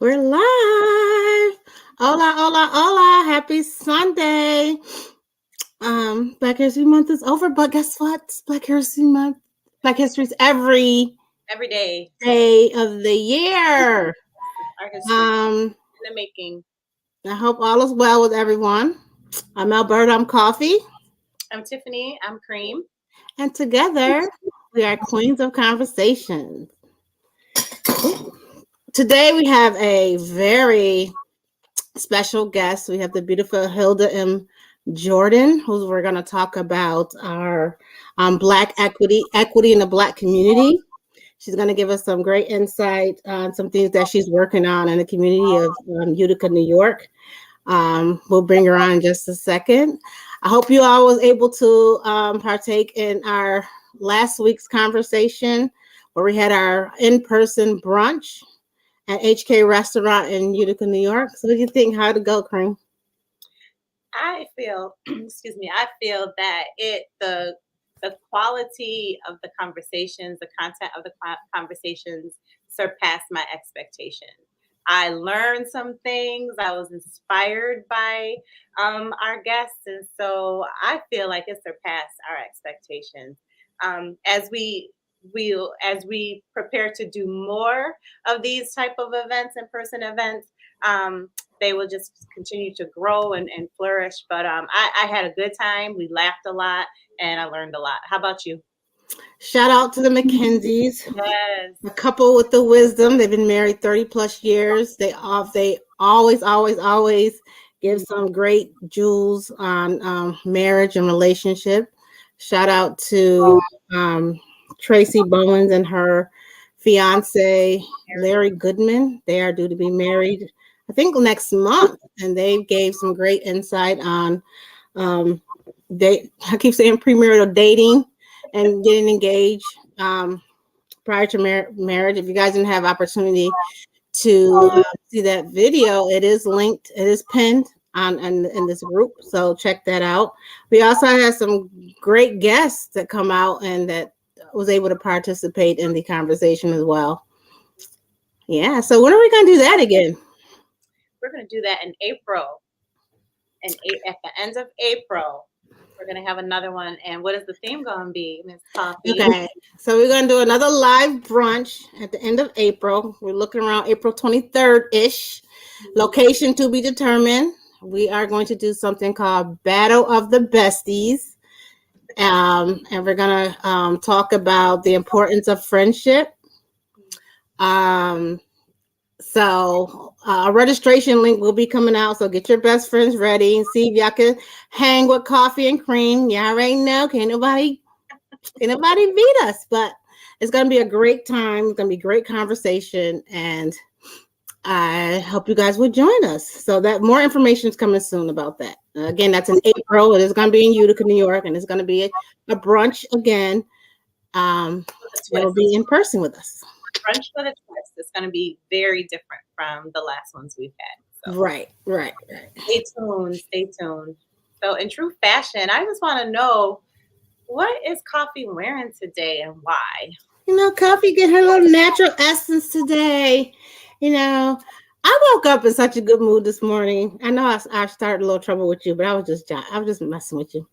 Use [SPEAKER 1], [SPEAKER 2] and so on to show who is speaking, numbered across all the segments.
[SPEAKER 1] We're live. Hola, hola, hola. Happy Sunday. Black History Month is over, but guess what? It's Black History Month. Black History's every
[SPEAKER 2] day
[SPEAKER 1] of the year.
[SPEAKER 2] our history in the making.
[SPEAKER 1] I hope all is well with everyone. I'm Alberta, I'm Coffee.
[SPEAKER 2] I'm Tiffany, I'm Cream.
[SPEAKER 1] And together we are Queens of Conversation. Today we have a very special guest. We have the beautiful Hilda M. Jordan, who we're going to talk about our Black equity in the Black community. She's going to give us some great insight on some things that she's working on in the community of Utica, New York. We'll bring her on in just a second. I hope you all was able to partake in our last week's conversation where we had our in-person brunch at HK Restaurant in Utica, New York. So what do you think? How'd it go, Cream?
[SPEAKER 2] I feel, I feel that the quality of the conversations, the content of the conversations surpassed my expectations. I learned some things. I was inspired by our guests, and so I feel like it surpassed our expectations. As we prepare to do more of these type of events, in-person events, they will just continue to grow and flourish. But I had a good time. We laughed a lot, and I learned a lot. How about you?
[SPEAKER 1] Shout out to the McKenzies.
[SPEAKER 2] Yes.
[SPEAKER 1] A couple with the wisdom. They've been married 30 plus years. They always give some great jewels on marriage and relationship. Shout out to Tracy Bowens and her fiance, Larry Goodman. They are due to be married, I think, next month. And they gave some great insight on I keep saying premarital dating and getting engaged prior to marriage. If you guys didn't have opportunity to see that video, it is linked, it is pinned on in this group, so check that out. We also had some great guests that come out and that was able to participate in the conversation as well. Yeah, so when are we going to do that again?
[SPEAKER 2] We're going to do that in April. And at the end of April, we're going to have another one. And what is the theme going to be, Miss Coffee?
[SPEAKER 1] Okay, so we're going to do another live brunch at the end of April. We're looking around April 23rd-ish. Location to be determined. We are going to do something called Battle of the Besties. And we're going to talk about the importance of friendship. So a registration link will be coming out. So get your best friends ready and see if y'all can hang with Coffee and Cream. Y'all already know, can't nobody beat us. But it's going to be a great time. It's going to be great conversation. And I hope you guys will join us. So that more information is coming soon about that. Again, that's in April. It is going to be in Utica, New York. And it's going to be a brunch again. It'll be in person with us.
[SPEAKER 2] Brunch with a twist. It's going to be very different from the last ones we've had.
[SPEAKER 1] So. Right.
[SPEAKER 2] Stay tuned. So in true fashion, I just want to know, what is Coffee wearing today and why?
[SPEAKER 1] Coffee get her little natural essence today. I woke up in such a good mood this morning. I know I started a little trouble with you, but I was just messing with you.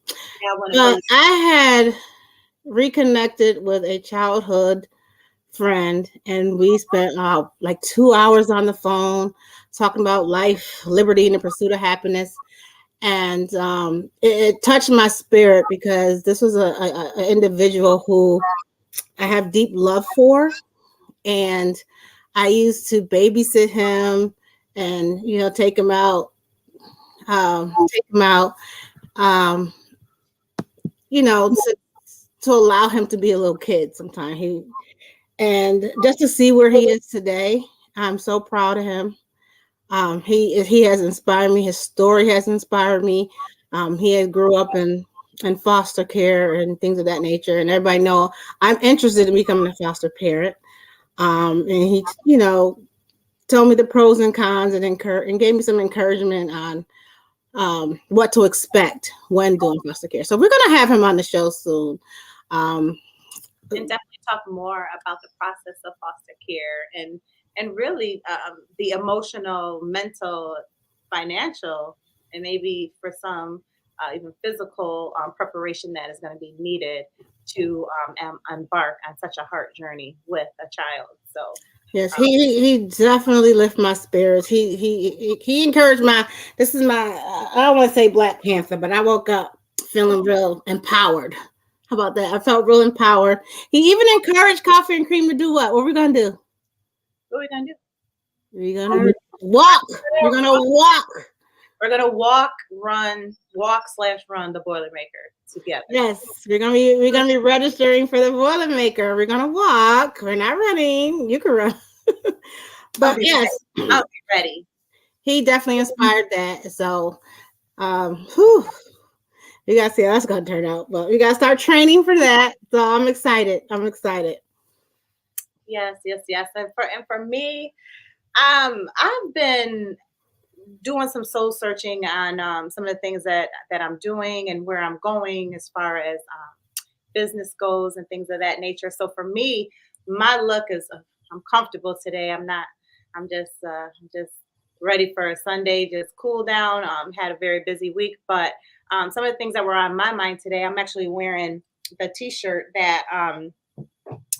[SPEAKER 1] Yeah, I had reconnected with a childhood friend, and we spent like 2 hours on the phone talking about life, liberty, and the pursuit of happiness. And it touched my spirit because this was an individual who I have deep love for, and I used to babysit him and take him out, to allow him to be a little kid sometime. And just to see where he is today, I'm so proud of him. He has inspired me. His story has inspired me. He has grew up in foster care and things of that nature. And everybody know I'm interested in becoming a foster parent. And he, told me the pros and cons and gave me some encouragement on what to expect when doing foster care. So we're going to have him on the show soon.
[SPEAKER 2] And definitely talk more about the process of foster care and really the emotional, mental, financial, and maybe for some even physical preparation that is going to be needed to embark on such a heart journey with a child. So
[SPEAKER 1] Yes, he definitely lift my spirits. He encouraged my. This is my. I don't want to say Black Panther, but I woke up feeling real empowered. How about that? I felt real empowered. He even encouraged Coffee and Cream to do what? What are we gonna do?
[SPEAKER 2] what are we gonna do?
[SPEAKER 1] We're gonna walk. We're gonna walk.
[SPEAKER 2] We're gonna walk / run the Boilermaker together.
[SPEAKER 1] Yes, we're gonna be registering for the Boilermaker. We're gonna walk. We're not running. You can run. But yes,
[SPEAKER 2] I'll be ready.
[SPEAKER 1] He definitely inspired that. So whew, you gotta see how that's gonna turn out. But we gotta start training for that. So I'm excited.
[SPEAKER 2] Yes. And for me, I've been doing some soul searching on some of the things that I'm doing and where I'm going as far as business goes and things of that nature. So for me, my look is I'm comfortable today. I'm just ready for a Sunday, just cool down. Had a very busy week, but some of the things that were on my mind today, I'm actually wearing the T-shirt that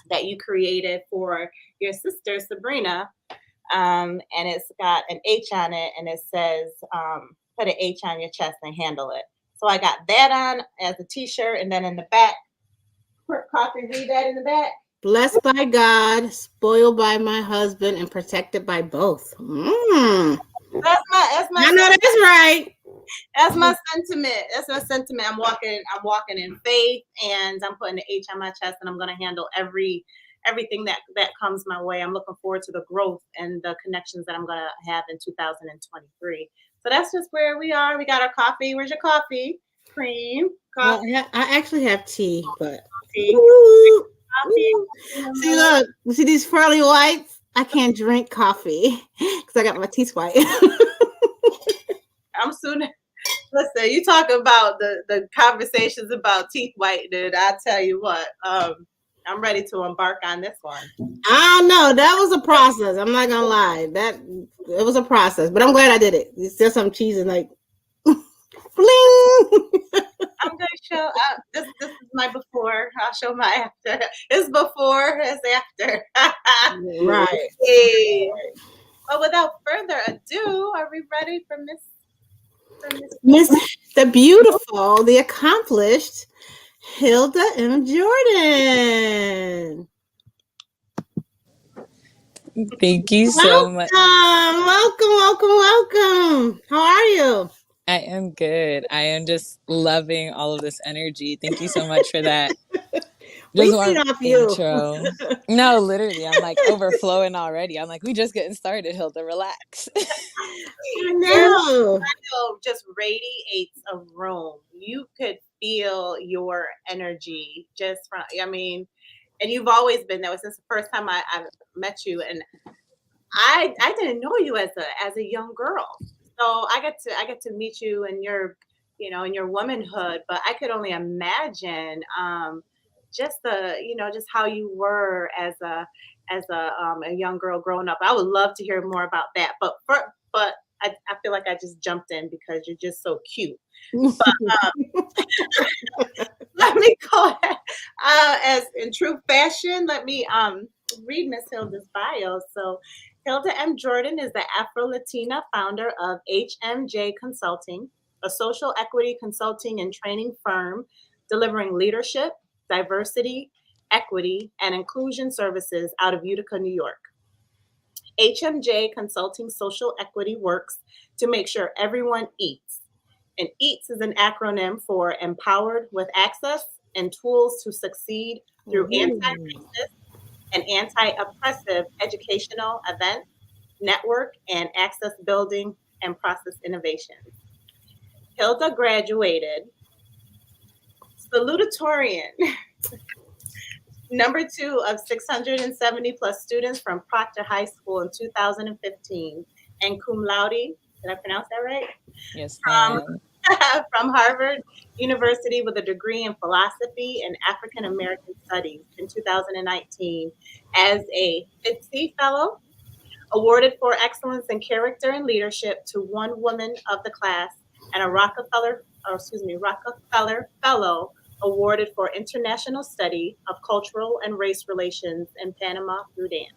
[SPEAKER 2] that you created for your sister Sabrina. And it's got an H on it, and it says, put an H on your chest and handle it. So I got that on as a T-shirt, and then in the back, Coffee, read that in the back.
[SPEAKER 1] Blessed by God, spoiled by my husband, and protected by both.
[SPEAKER 2] That's my
[SPEAKER 1] I know that's right.
[SPEAKER 2] That's my sentiment. I'm walking in faith, and I'm putting the H on my chest, and I'm gonna handle everything that comes my way. I'm looking forward to the growth and the connections that I'm going to have in 2023. So that's just where we are. We got our coffee. Where's your coffee? Cream. Coffee.
[SPEAKER 1] Well, I actually have tea, but
[SPEAKER 2] coffee.
[SPEAKER 1] See, look, see these pearly whites? I can't drink coffee because I got my teeth white.
[SPEAKER 2] I'm soon. Listen, you talk about the conversations about teeth whitening. I tell you what. I'm ready to embark on this one.
[SPEAKER 1] I don't know. That was a process. I'm not gonna lie. It was a process, but I'm glad I did it. It's just some cheese and like, bling.
[SPEAKER 2] I'm gonna show. This is my before. I'll show my after. It's before. It's after.
[SPEAKER 1] Right.
[SPEAKER 2] Hey. But without further ado, are we ready for Miss
[SPEAKER 1] the beautiful, the accomplished Hilda M. Jordan?
[SPEAKER 3] Thank you so much.
[SPEAKER 1] Welcome. How are you?
[SPEAKER 3] I am good. I am just loving all of this energy. Thank you so much for that.
[SPEAKER 1] Just one
[SPEAKER 3] intro. No, literally, I'm like overflowing already. I'm like, we just getting started, Hilda. Relax.
[SPEAKER 1] I know.
[SPEAKER 2] Just radiates a room. You could feel your energy just from. I mean, and you've always been there since the first time I met you, and I didn't know you as a young girl. So I get to meet you in your in your womanhood, but I could only imagine just just how you were as a young girl growing up. I would love to hear more about that, but I feel like I just jumped in because you're just so cute. But let me go ahead, as in true fashion. Let me read Miss Hilda's bio. So Hilda M. Jordan is the Afro-Latina founder of HMJ Consulting, a social equity consulting and training firm delivering leadership, diversity, equity, and inclusion services out of Utica, New York. HMJ Consulting Social Equity works to make sure everyone eats. And EATS is an acronym for Empowered with Access and Tools to Succeed through Anti-Racist and Anti-Oppressive Educational Events, Network, and Access Building and Process Innovation. Hilda graduated salutatorian, number 2 of 670 plus students from Proctor High School in 2015, and cum laude, did I pronounce that right?
[SPEAKER 3] Yes,
[SPEAKER 2] from Harvard University with a degree in philosophy and African American studies in 2019 as a FITCI fellow Awarded for excellence in character and leadership to one woman of the class, and a Rockefeller Fellow awarded for international study of cultural and race relations in Panama through dance.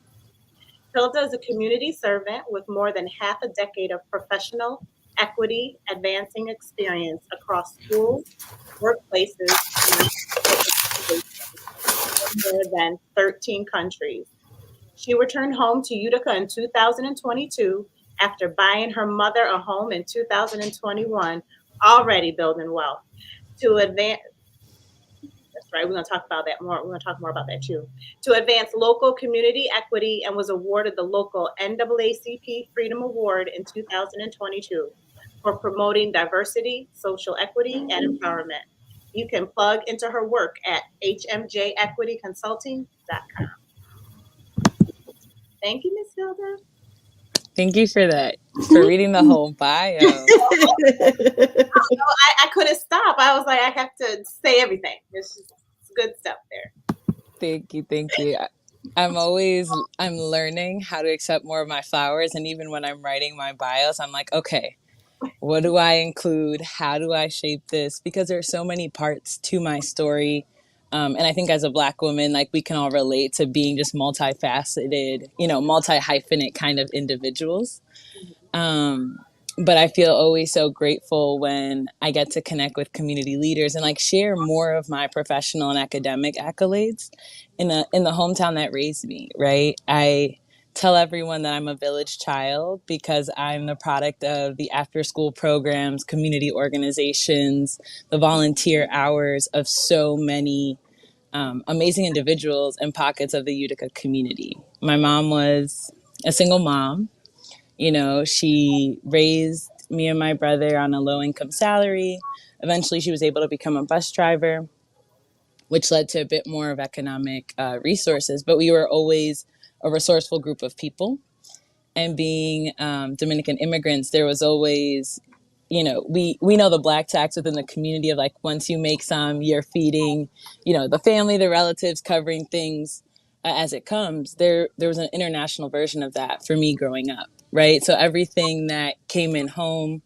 [SPEAKER 2] Hilda is a community servant with more than half a decade of professional equity advancing experience across schools, workplaces, and organizations in more than 13 countries. She returned home to Utica in 2022 after buying her mother a home in 2021, already building wealth. To advance, that's right, we're going to talk about that more. We're going to talk more about that too. To advance local community equity and was awarded the local NAACP Freedom Award in 2022 for promoting diversity, social equity, and empowerment. You can plug into her work at hmjequityconsulting.com. Thank you, Miss Hilda.
[SPEAKER 3] Thank you for that, for reading the whole bio.
[SPEAKER 2] I couldn't stop. I was like, I have to say everything. It's just it's good stuff there.
[SPEAKER 3] Thank you. I'm learning how to accept more of my flowers. And even when I'm writing my bios, I'm like, okay, what do I include? How do I shape this? Because there's so many parts to my story. And I think as a Black woman, like we can all relate to being just multifaceted, multi-hyphenate kind of individuals. But I feel always so grateful when I get to connect with community leaders and like share more of my professional and academic accolades in the hometown that raised me, right? I tell everyone that I'm a village child because I'm the product of the after school programs, community organizations, the volunteer hours of so many amazing individuals and pockets of the Utica community. My mom was a single mom. She raised me and my brother on a low income salary. Eventually, she was able to become a bus driver, which led to a bit more of economic resources. But we were always a resourceful group of people. And being Dominican immigrants, there was always, we know the Black tax within the community of like, once you make some, you're feeding, the family, the relatives, covering things as it comes. There was an international version of that for me growing up, right? So everything that came in home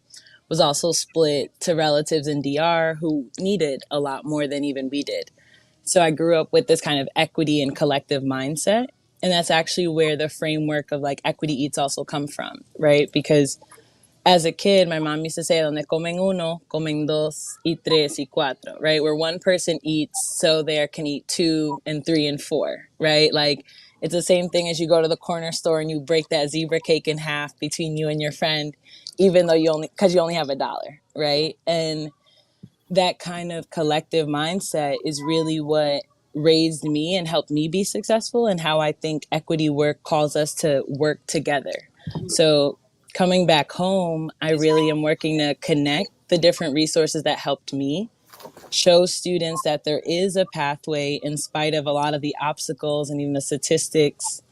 [SPEAKER 3] was also split to relatives in DR who needed a lot more than even we did. So I grew up with this kind of equity and collective mindset. And that's actually where the framework of like equity eats also come from, right? Because as a kid, my mom used to say, donde comen uno, comen dos, y tres, y cuatro, right? Where one person eats, so there can eat two and three and four, right? Like it's the same thing as you go to the corner store and you break that zebra cake in half between you and your friend, even though you only have $1, right? And that kind of collective mindset is really what raised me and helped me be successful, and how I think equity work calls us to work together. So coming back home, I really am working to connect the different resources that helped me, show students that there is a pathway in spite of a lot of the obstacles and even the statistics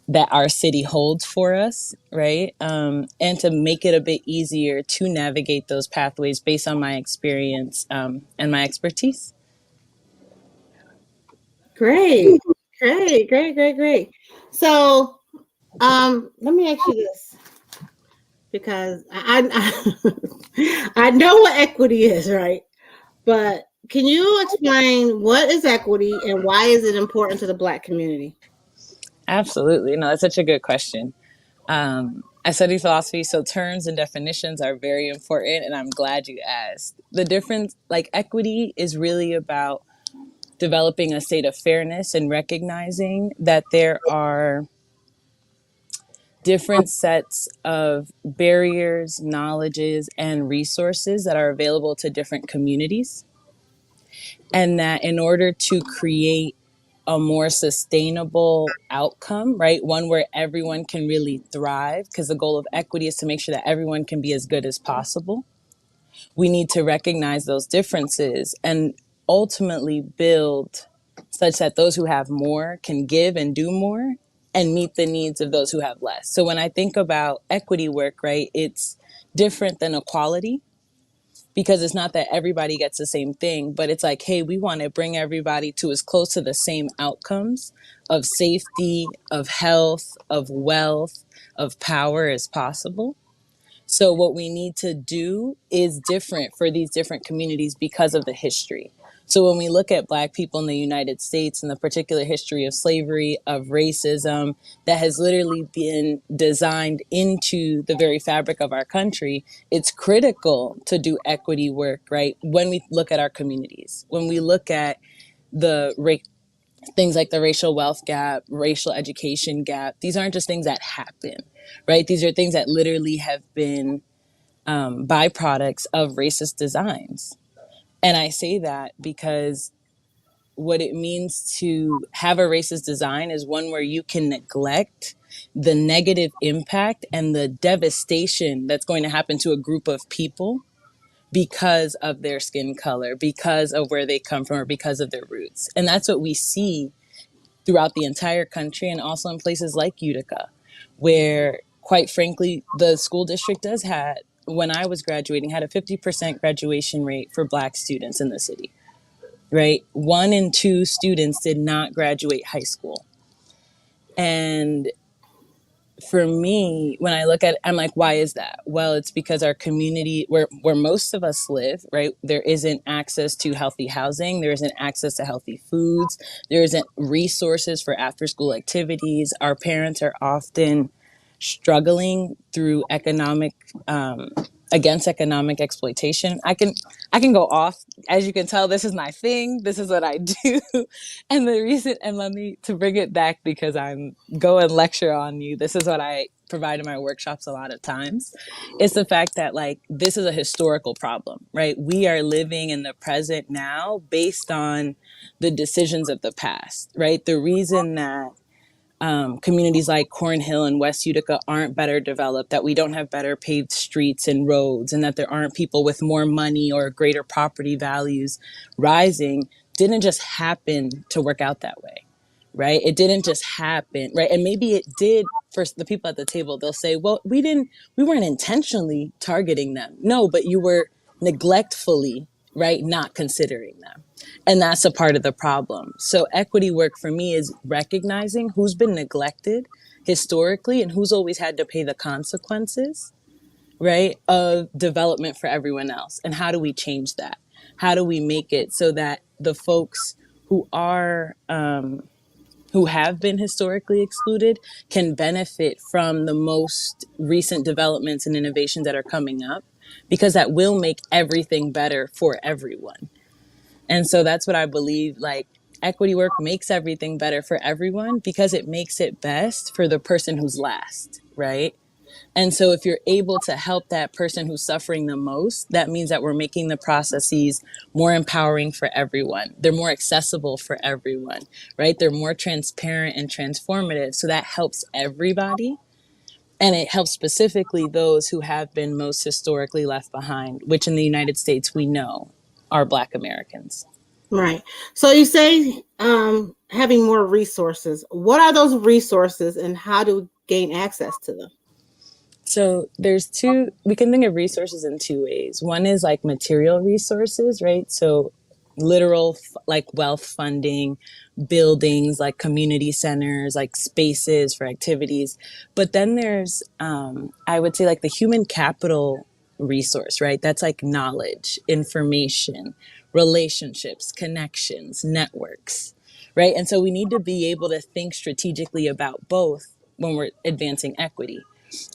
[SPEAKER 3] that our city holds for us, right? And to make it a bit easier to navigate those pathways based on my experience and my expertise.
[SPEAKER 1] Great. So, let me ask you this, because I know what equity is, right? But can you explain what is equity and why is it important to the Black community?
[SPEAKER 3] Absolutely. No, that's such a good question. I study philosophy, so terms and definitions are very important, and I'm glad you asked. The difference, like equity, is really about developing a state of fairness and recognizing that there are different sets of barriers, knowledges, and resources that are available to different communities. And that in order to create a more sustainable outcome, right? One where everyone can really thrive, because the goal of equity is to make sure that everyone can be as good as possible. We need to recognize those differences and ultimately build such that those who have more can give and do more and meet the needs of those who have less. So when I think about equity work, right, it's different than equality. because it's not that everybody gets the same thing, but it's like, hey, we want to bring everybody to as close to the same outcomes of safety, of health, of wealth, of power as possible. So what we need to do is different for these different communities because of the history. So when we look at Black people in the United States and the particular history of slavery, of racism, that has literally been designed into the very fabric of our country, it's critical to do equity work, right? When we look at our communities, when we look at the things like the racial wealth gap, racial education gap, these aren't just things that happen, right? These are things that literally have been byproducts of racist designs. And I say that because what it means to have a racist design is one where you can neglect the negative impact and the devastation that's going to happen to a group of people because of their skin color, because of where they come from, or because of their roots. And that's what we see throughout the entire country and also in places like Utica, where, quite frankly, the school district does had, when I was graduating, had a 50% graduation rate for Black students in the city, right? 1 in 2 students did not graduate high school. And for me, when I look at it, I'm like, why is that? Well, it's because our community, where most of us live, right, there isn't access to healthy housing, there isn't access to healthy foods, there isn't resources for after school activities. Our parents are often struggling through economic against economic exploitation. I can go off. As you can tell, this is my thing. This is what I do. And the reason, and let me to bring it back because I'm go and lecture on you. This is what I provide in my workshops a lot of times. It's the fact that like this is a historical problem, right? We are living in the present now based on the decisions of the past, right? The reason that communities like Cornhill and West Utica aren't better developed, that we don't have better paved streets and roads, and that there aren't people with more money or greater property values rising, didn't just happen to work out that way, right? It didn't just happen, right? And maybe it did for the people at the table. They'll say, well, we weren't intentionally targeting them. No, but you were neglectfully, right, not considering them. And that's a part of the problem. So equity work for me is recognizing who's been neglected historically and who's always had to pay the consequences, right, of development for everyone else. And how do we change that? How do we make it so that the folks who are who have been historically excluded can benefit from the most recent developments and innovations that are coming up, because that will make everything better for everyone. And so that's what I believe, like equity work makes everything better for everyone because it makes it best for the person who's last, right? And so if you're able to help that person who's suffering the most, that means that we're making the processes more empowering for everyone. They're more accessible for everyone, right? They're more transparent and transformative. So that helps everybody. And it helps specifically those who have been most historically left behind, which in the United States we know are Black Americans.
[SPEAKER 1] Right. So you say having more resources. What are those resources and how do we gain access to them?
[SPEAKER 3] So there's we can think of resources in 2 ways. One is like material resources, right? So literal like wealth funding, buildings like community centers, like spaces for activities. But then there's, I would say, like the human capital resource, right? That's like knowledge, information, relationships, connections, networks, right? And so we need to be able to think strategically about both when we're advancing equity.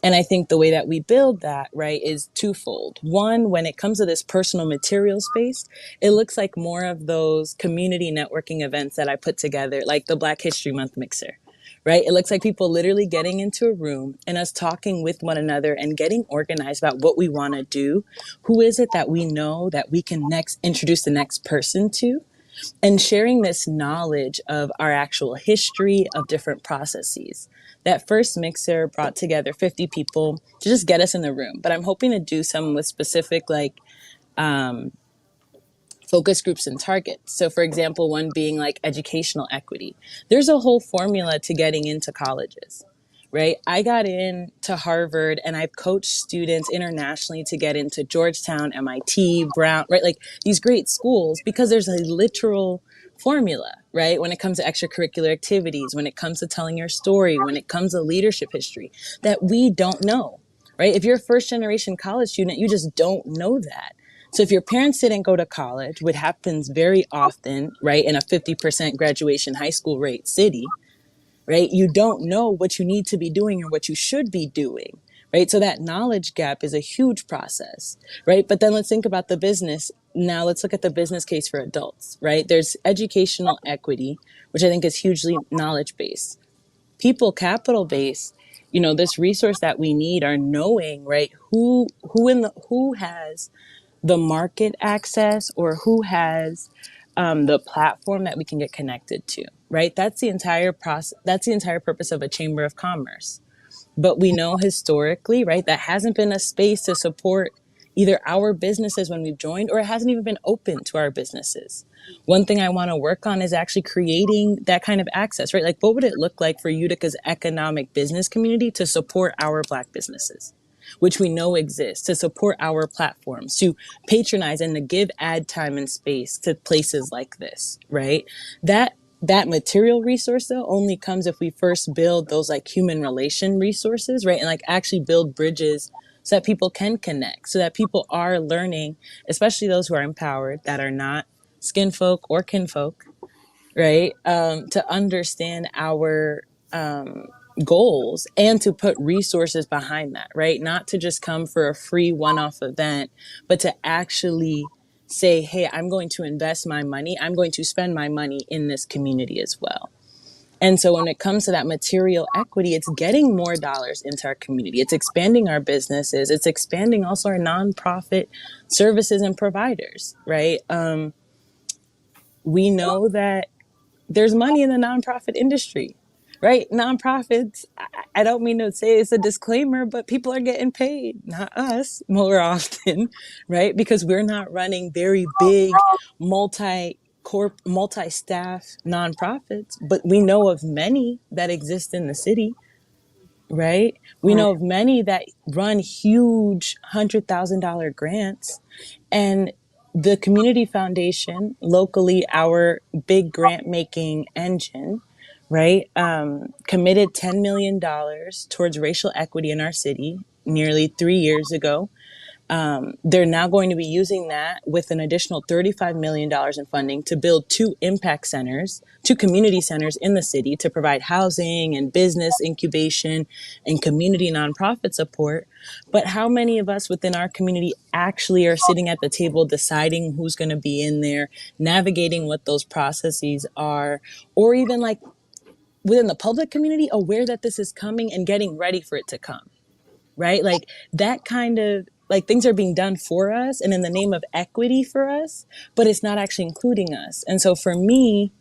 [SPEAKER 3] And I think the way that we build that, right, is twofold. One, when it comes to this personal material space, it looks like more of those community networking events that I put together, like the Black History Month mixer, right? It looks like people literally getting into a room and us talking with one another and getting organized about what we want to do. Who is it that we know that we can next introduce the next person to? And sharing this knowledge of our actual history of different processes. That first mixer brought together 50 people to just get us in the room. But I'm hoping to do some with specific like focus groups and targets. So for example, one being like educational equity. There's a whole formula to getting into colleges, right? I got into Harvard and I've coached students internationally to get into Georgetown, MIT, Brown, right? Like these great schools because there's a literal formula, right? When it comes to extracurricular activities, when it comes to telling your story, when it comes to leadership history that we don't know, right? If you're a first generation college student, you just don't know that. So if your parents didn't go to college, which happens very often, right, in a 50% graduation high school rate city, right? You don't know what you need to be doing or what you should be doing, right? So that knowledge gap is a huge process, right? But then let's think about the business. Now let's look at the business case for adults, right? There's educational equity, which I think is hugely knowledge based. People capital based, you know, this resource that we need are knowing, right? Who has the market access or who has the platform that we can get connected to, right? That's the entire process. That's the entire purpose of a chamber of commerce. But we know historically, right, that hasn't been a space to support either our businesses when we've joined, or it hasn't even been open to our businesses. One thing I want to work on is actually creating that kind of access, right? Like, what would it look like for Utica's economic business community to support our Black businesses, which we know exist, to support our platforms, to patronize and to give ad time and space to places like this, right? That material resource though only comes if we first build those like human relation resources, right? And like actually build bridges so that people can connect, so that people are learning, especially those who are empowered that are not skin folk or kinfolk, right? To understand our goals and to put resources behind that, right? Not to just come for a free one-off event, but to actually say, hey, I'm going to invest my money. I'm going to spend my money in this community as well. And so when it comes to that material equity, it's getting more dollars into our community. It's expanding our businesses. It's expanding also our nonprofit services and providers, right? We know that there's money in the nonprofit industry, right? Nonprofits, I don't mean to say it's a disclaimer, but people are getting paid, not us more often, right? Because we're not running very big multi-staff nonprofits, but we know of many that exist in the city, right? We know of many that run huge $100,000 grants. And the community foundation, locally, our big grant making engine, right, committed $10 million towards racial equity in our city nearly 3 years ago. They're now going to be using that with an additional $35 million in funding to build two impact centers, two community centers in the city to provide housing and business incubation and community nonprofit support. But how many of us within our community actually are sitting at the table deciding who's going to be in there, navigating what those processes are, or even like within the public community aware that this is coming and getting ready for it to come? Right? Like that kind of like things are being done for us and in the name of equity for us, but it's not actually including us. And so for me,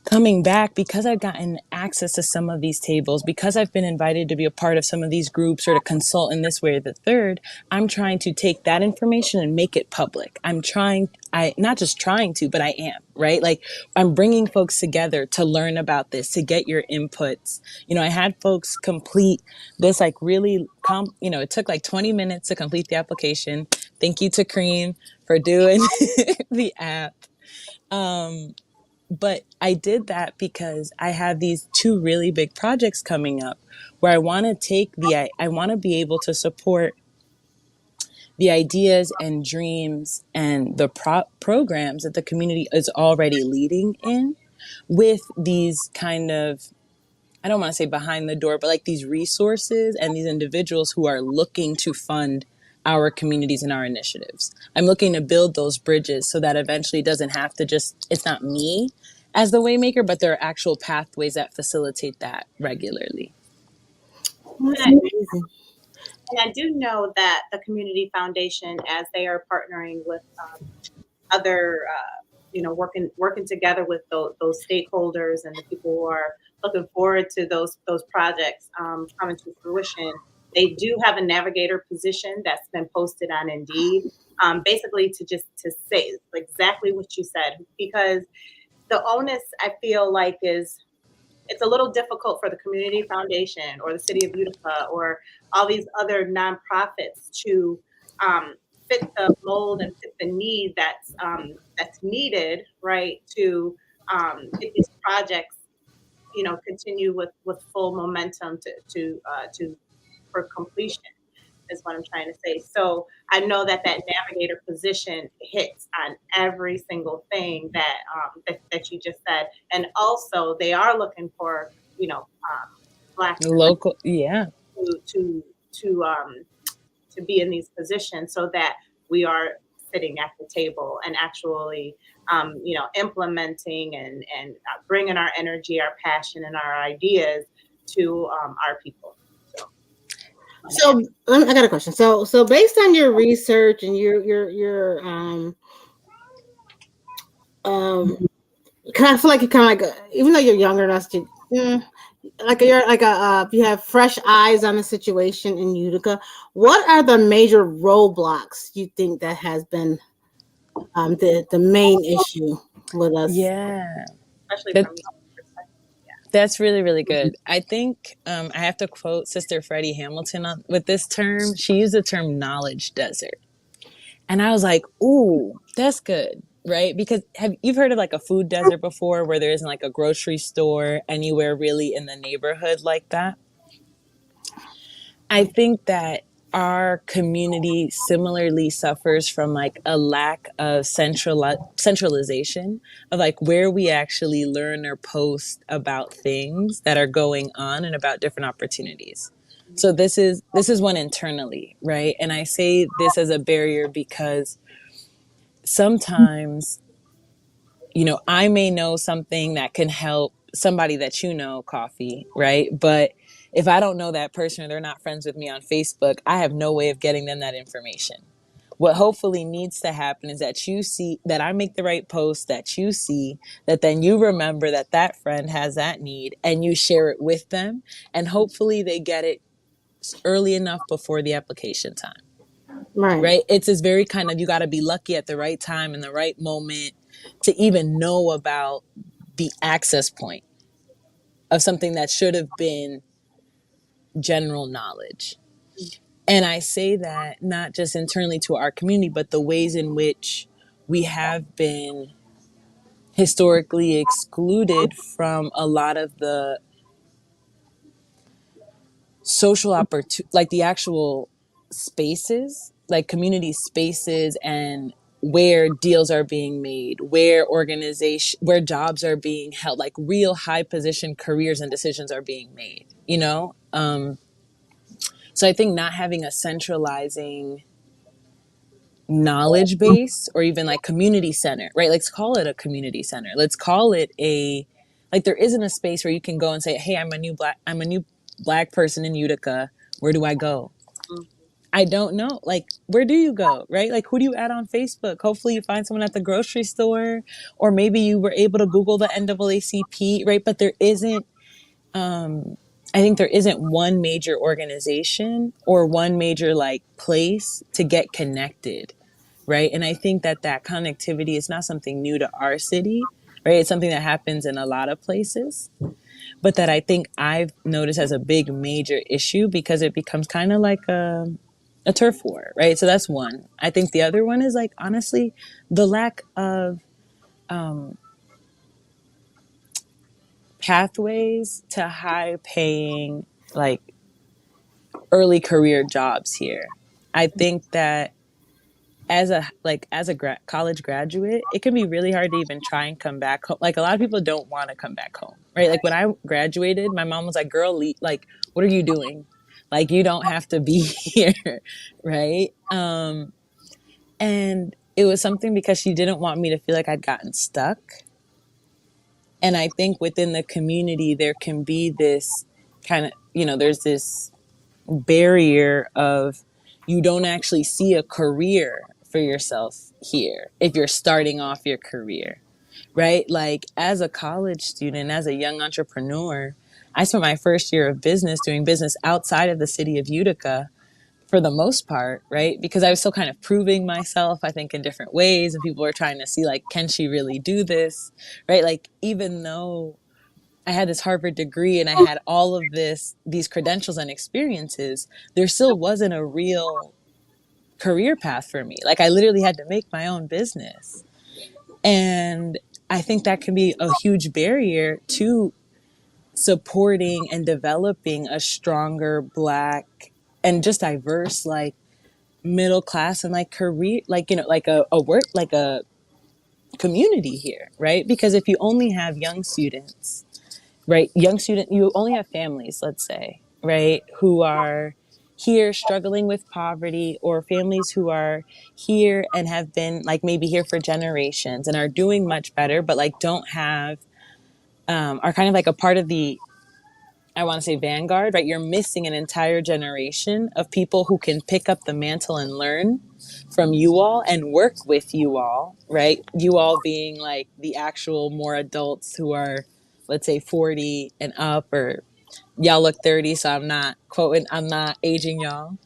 [SPEAKER 3] coming back, because I've gotten access to some of these tables, because I've been invited to be a part of some of these groups or to consult in this way or the third, I'm trying to take that information and make it public. Not just trying to, but I am, right? Like I'm bringing folks together to learn about this, to get your inputs. You know, I had folks complete this like really, it took like 20 minutes to complete the application. Thank you to Cream for doing the app. But I did that because I have these two really big projects coming up where I want to be able to support the ideas and dreams and the programs that the community is already leading in with these kind of, I don't want to say behind the door, but like these resources and these individuals who are looking to fund our communities and our initiatives. I'm looking to build those bridges so that eventually it doesn't have to it's not me as the waymaker, but there are actual pathways that facilitate that regularly.
[SPEAKER 1] That's amazing.
[SPEAKER 2] And I do know that the Community Foundation, as they are partnering with other, working together with those stakeholders and the people who are looking forward to those projects coming to fruition, they do have a navigator position that's been posted on Indeed, basically to say exactly what you said, because the onus I feel like is it's a little difficult for the Community Foundation or the City of Utica or all these other nonprofits to fit the mold and fit the need that's needed, right, to get these projects, continue with full momentum to for completion is what I'm trying to say. So I know that navigator position hits on every single thing that you just said, and also they are looking for black
[SPEAKER 3] Local, yeah.
[SPEAKER 2] to to um, to be in these positions so that we are sitting at the table and actually implementing and bringing our energy, our passion, and our ideas to our people.
[SPEAKER 1] So I got a question. So based on your research and your kind of feel like you're kind of like even though you're younger than us, like you're like you have fresh eyes on the situation in Utica. What are the major roadblocks you think that has been the main issue with us?
[SPEAKER 3] Yeah.
[SPEAKER 2] Especially
[SPEAKER 3] That-
[SPEAKER 2] from your perspective.
[SPEAKER 3] That's really, really good. I think I have to quote Sister Freddie Hamilton with this term. She used the term knowledge desert. And I was like, ooh, that's good, right? Because you've heard of like a food desert before where there isn't like a grocery store anywhere really in the neighborhood like that? I think that our community similarly suffers from like a lack of centralization of like where we actually learn or post about things that are going on and about different opportunities. So this is one internally, right? And I say this as a barrier because sometimes, I may know something that can help somebody that Coffee, right? But if I don't know that person or they're not friends with me on Facebook, I have no way of getting them that information. What hopefully needs to happen is that you see that I make the right post, that you see, that then you remember that that friend has that need and you share it with them. And hopefully they get it early enough before the application time. Right. It's this very kind of, you got to be lucky at the right time in the right moment to even know about the access point of something that should have been general knowledge. And I say that not just internally to our community, but the ways in which we have been historically excluded from a lot of the social opportunity, like the actual spaces, like community spaces, and where deals are being made, where jobs are being held, like real high position careers and decisions are being made, so I think not having a centralizing knowledge base or even like community center, right? Let's call it a community center. Let's call it like there isn't a space where you can go and say, hey, I'm a new black person in Utica. Where do I go? I don't know. Like, where do you go? Right? Like, who do you add on Facebook? Hopefully you find someone at the grocery store, or maybe you were able to Google the NAACP, right? But there isn't, I think there isn't one major organization or one major like place to get connected. Right. And I think that connectivity is not something new to our city, right? It's something that happens in a lot of places, but that I think I've noticed as a big major issue because it becomes kind of like a turf war, right? So that's one. I think the other one is like, honestly, the lack of pathways to high paying, like early career jobs here. I think that as a college graduate, it can be really hard to even try and come back home. Like a lot of people don't want to come back home, right? Like when I graduated, my mom was like, "Girl, like, what are you doing? Like, you don't have to be here," right? And it was something because she didn't want me to feel like I'd gotten stuck. And I think within the community, there can be this kind of, there's this barrier of you don't actually see a career for yourself here if you're starting off your career, right? Like as a college student, as a young entrepreneur, I spent my first year of business doing business outside of the city of Utica for the most part, right? Because I was still kind of proving myself, I think, in different ways. And people were trying to see, like, can she really do this, right? Like, even though I had this Harvard degree and I had all of these credentials and experiences, there still wasn't a real career path for me. Like I literally had to make my own business. And I think that can be a huge barrier to supporting and developing a stronger Black and just diverse, like middle class and like career, like, you know, like a work, like a community here, right? Because if you only have young students, right, you only have families, let's say, right, who are here struggling with poverty, or families who are here and have been like maybe here for generations and are doing much better, but like don't have, are kind of like a part of the, I want to say vanguard, right? You're missing an entire generation of people who can pick up the mantle and learn from you all and work with you all, right? You all being like the actual more adults who are, let's say, 40 and up, or y'all look 30, so I'm not quoting, I'm not aging y'all.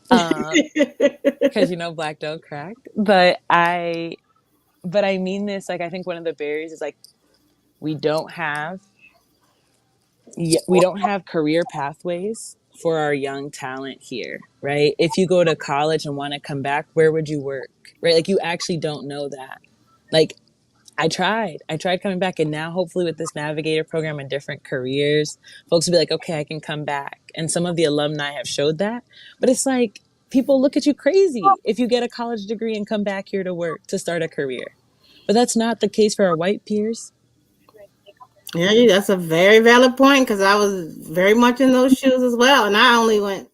[SPEAKER 3] Because you know, Black don't crack. But I mean this, like I think one of the barriers is like we don't have career pathways for our young talent here, right? If you go to college and want to come back, where would you work? Right? Like you actually don't know that. Like I tried coming back, and now hopefully with this navigator program and different careers, folks will be like, okay, I can come back. And some of the alumni have showed that. But it's like people look at you crazy if you get a college degree and come back here to work to start a career. But that's not the case for our white peers.
[SPEAKER 1] Yeah, that's a very valid point, because I was very much in those shoes as well. And I only went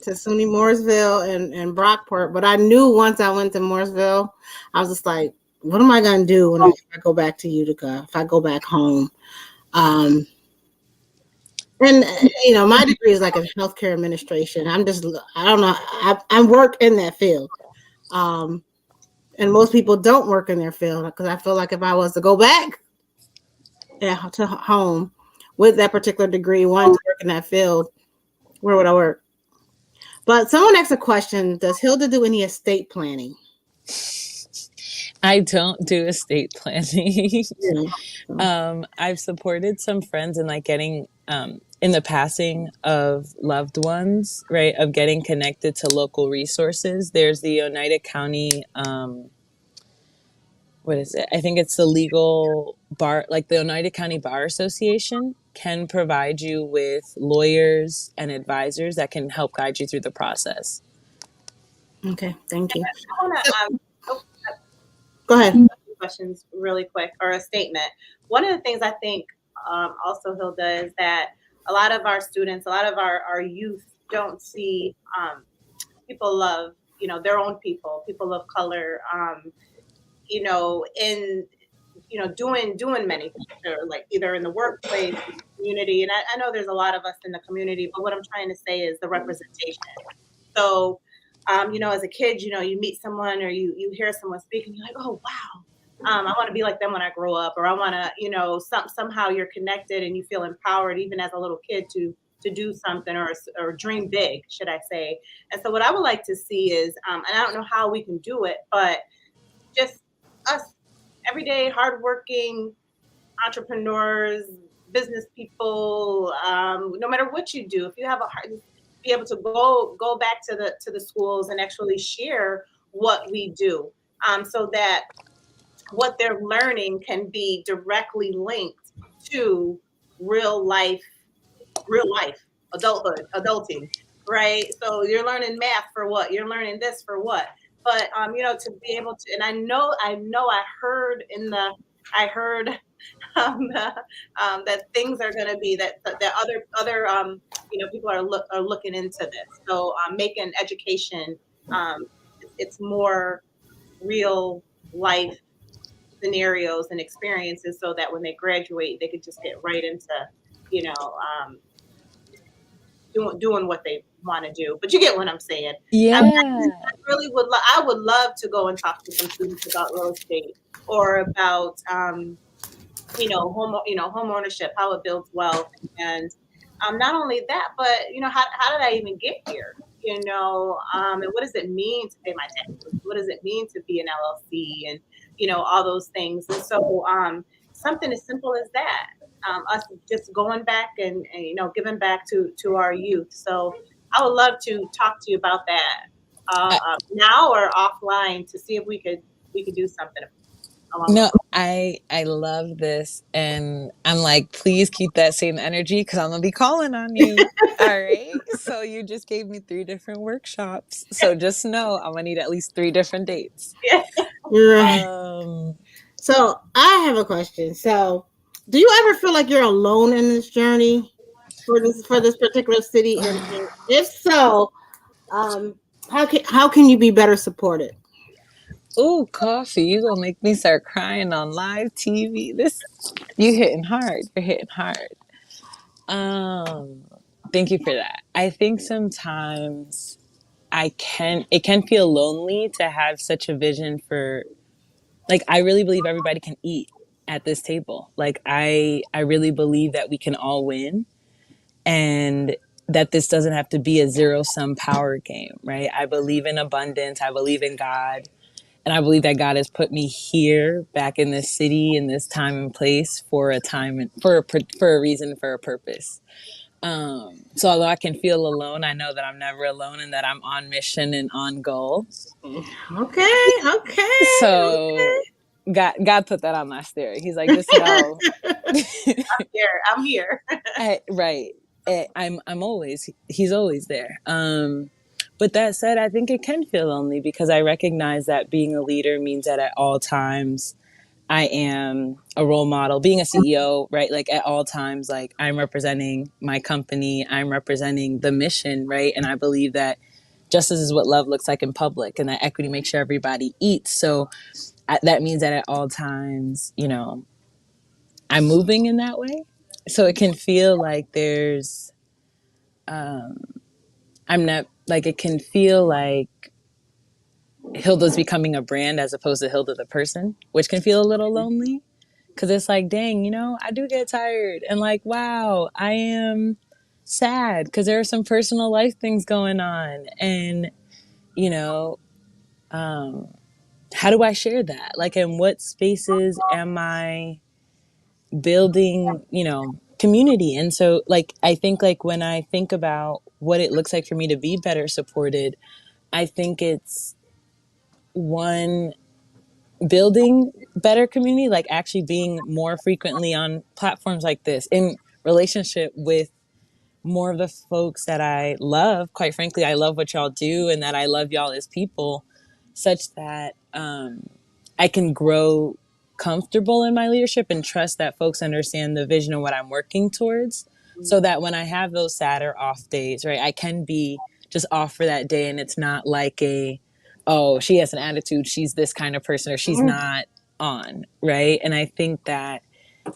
[SPEAKER 1] to SUNY Mooresville and Brockport, but I knew once I went to Mooresville, I was just like, what am I going to do when I go back to Utica, if I go back home? And, you know, my degree is like in healthcare administration. I don't know. I work in that field. And most people don't work in their field, because I feel like if I was to go back to home with that particular degree, wanting to work in that field, where would I work? But someone asked a question: does Hilda do any estate planning?
[SPEAKER 3] I don't do estate planning.
[SPEAKER 1] Yeah.
[SPEAKER 3] I've supported some friends in like getting in the passing of loved ones, right? Of getting connected to local resources. There's the Oneida County, what is it? I think it's the legal bar, like the Oneida County Bar Association can provide you with lawyers and advisors that can help guide you through the process.
[SPEAKER 1] Okay, thank you.
[SPEAKER 2] I want to
[SPEAKER 1] Go ahead.
[SPEAKER 2] questions really quick, or a statement. One of the things I think also, Hilda, is that a lot of our students, a lot of our youth don't see people of, you know, their own people of color, you know, in, you know, doing many things, or like either in the workplace, in the community. And I know there's a lot of us in the community, but what I'm trying to say is the representation. So, you know, as a kid, you know, you meet someone, or you hear someone speak, and you're like, oh, wow. I want to be like them when I grow up, or I want to, you know, somehow you're connected and you feel empowered, even as a little kid, to do something, or dream big, should I say. And so what I would like to see is, and I don't know how we can do it, but just us everyday hardworking entrepreneurs, business people, no matter what you do, if you have a heart, be able to go back to the schools and actually share what we do, so that what they're learning can be directly linked to real life adulting, right? So you're learning math for what? You're learning this for what? But you know, to be able to, and I heard that things are going to be that other you know, people are looking into this. So making education, it's more real life scenarios and experiences, so that when they graduate, they could just get right into, you know, doing what they want to do. But you get what I'm saying.
[SPEAKER 3] Yeah.
[SPEAKER 2] I really would. I would love to go and talk to some students about real estate, or about you know, home ownership, how it builds wealth, and not only that, but you know, how did I even get here? You know, and what does it mean to pay my taxes? What does it mean to be an LLC, and you know, all those things. And so something as simple as that. us just going back and giving back to our youth. So I would love to talk to you about that
[SPEAKER 3] I,
[SPEAKER 2] now or offline to see if we could do something along those
[SPEAKER 3] no, I love this, and I'm like, please keep that same energy because I'm gonna be calling on you. All right. So you just gave me 3 different workshops. So just know I'm gonna need at least 3 different dates.
[SPEAKER 2] lines.
[SPEAKER 1] Right.
[SPEAKER 3] Um,
[SPEAKER 1] So I have a question. So, do you ever feel like you're alone in this journey for this particular city? And if so, um, how can you be better supported?
[SPEAKER 3] ooh, coffee, you gonna make me start crying on live TV. This you hitting hard. You're hitting hard. Um, Thank you for that. I think sometimes it can feel lonely to have such a vision for, like, I really believe everybody can eat at this table. Like I really believe that we can all win, and that this doesn't have to be a zero sum power game, right? I believe in abundance. I believe in God. And I believe that God has put me here, back in this city, in this time and place, for a time, for a reason, for a purpose. So although I can feel alone, I know that I'm never alone and that I'm on mission and on goal.
[SPEAKER 1] Okay, okay,
[SPEAKER 3] So God put that on my spirit. He's like, just know,
[SPEAKER 2] I'm here.
[SPEAKER 3] right. I'm always, he's always there. But that said, I think it can feel lonely because I recognize that being a leader means that at all times I am a role model. Being a CEO, right? Like at all times, like I'm representing my company, I'm representing the mission, right? And I believe that justice is what love looks like in public, and that equity makes sure everybody eats. So that means that at all times, I'm moving in that way. So it can feel like I'm not, like, it can feel like Hilda's becoming a brand as opposed to Hilda the person, which can feel a little lonely. Cause it's like, dang, I do get tired, and like, wow, I am sad because there are some personal life things going on. And, you know, how do I share that? Like, in what spaces am I building, community? And so, like, I think, like, when I think about what it looks like for me to be better supported, I think it's one, building better community, like actually being more frequently on platforms like this, in relationship with more of the folks that I love. Quite frankly, I love what y'all do, and that I love y'all as people, such that I can grow comfortable in my leadership and trust that folks understand the vision of what I'm working towards, so that when I have those sad or off days, right, I can be just off for that day, and it's not like oh, she has an attitude, she's this kind of person, or she's not on, right? And I think that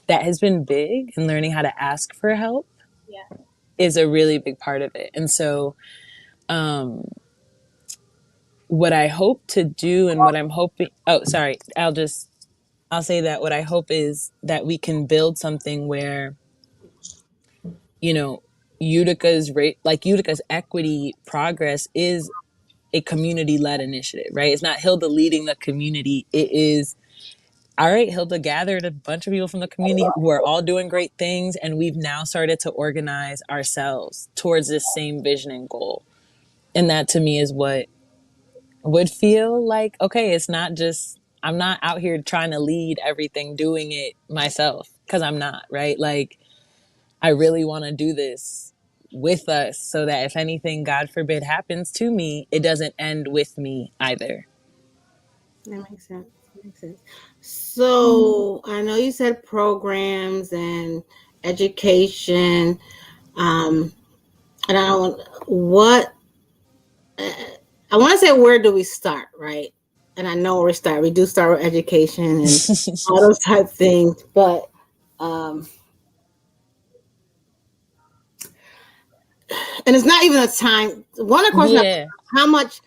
[SPEAKER 3] has been big, and learning how to ask for help
[SPEAKER 2] Yeah.
[SPEAKER 3] is a really big part of it. And so what I hope to do, and what I'm hoping, oh, sorry, I'll say that what I hope is that we can build something where, Utica's rate, like Utica's equity progress, is a community led initiative, right? It's not Hilda leading the community. It is, all right, Hilda gathered a bunch of people from the community who are all doing great things, and we've now started to organize ourselves towards this same vision and goal. And that, to me, is what would feel like, okay, it's not just, I'm not out here trying to lead everything, doing it myself, because I'm not, right? Like, I really want to do this with us, so that if anything, God forbid, happens to me, it doesn't end with me either.
[SPEAKER 1] That makes sense. That makes sense. So I know you said programs and education. And I don't what I want to say, where do we start, right? And I know where we start. We do start with education and all those type things, but and it's not even a time. One question:
[SPEAKER 3] Yeah.
[SPEAKER 1] how much?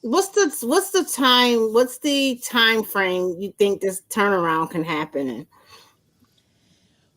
[SPEAKER 1] What's the time? What's the time frame you think this turnaround can happen in?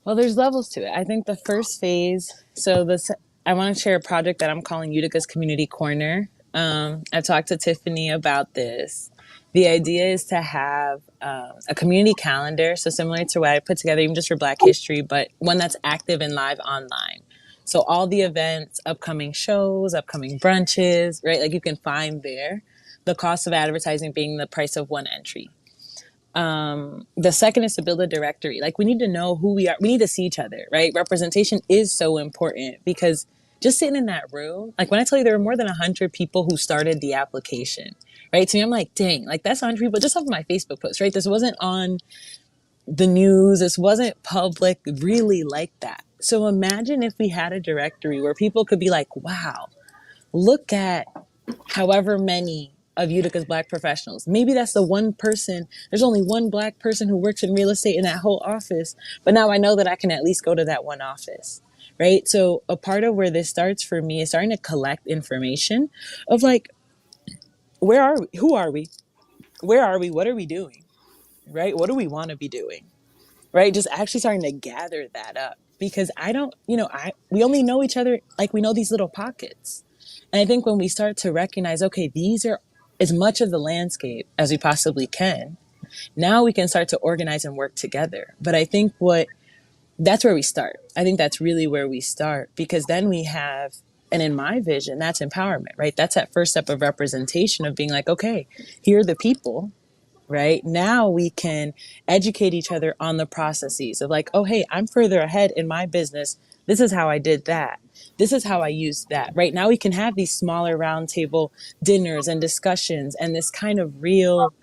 [SPEAKER 3] Well, there's levels to it. I think the first phase, I want to share a project that I'm calling Utica's Community Corner. I talked to Tiffany about this. The idea is to have a community calendar, so similar to what I put together even just for Black History, but one that's active and live online. So all the events, upcoming shows, upcoming brunches, right? Like you can find there. The cost of advertising being the price of one entry. The second is to build a directory. Like we need to know who we are. We need to see each other, right? Representation is so important because just sitting in that room, like when I tell you there were more than 100 people who started the application, right? To me, I'm like, dang, like that's 100 people just off of my Facebook post, right? This wasn't on the news. This wasn't public really like that. So imagine if we had a directory where people could be like, wow, look at however many of Utica's Black professionals. Maybe that's the one person. There's only one Black person who works in real estate in that whole office. But now I know that I can at least go to that one office. Right. So a part of where this starts for me is starting to collect information of like, where are we? Who are we? Where are we? What are we doing? Right. What do we want to be doing? Right. Just actually starting to gather that up because I don't, we only know each other like we know these little pockets. And I think when we start to recognize, okay, these are as much of the landscape as we possibly can, now we can start to organize and work together. But I think that's where we start. I think that's really where we start because then we have, and in my vision, that's empowerment, right? That's that first step of representation of being like, okay, here are the people, right? Now we can educate each other on the processes of like, oh, hey, I'm further ahead in my business. This is how I did that. This is how I used that. Right now we can have these smaller roundtable dinners and discussions and this kind of real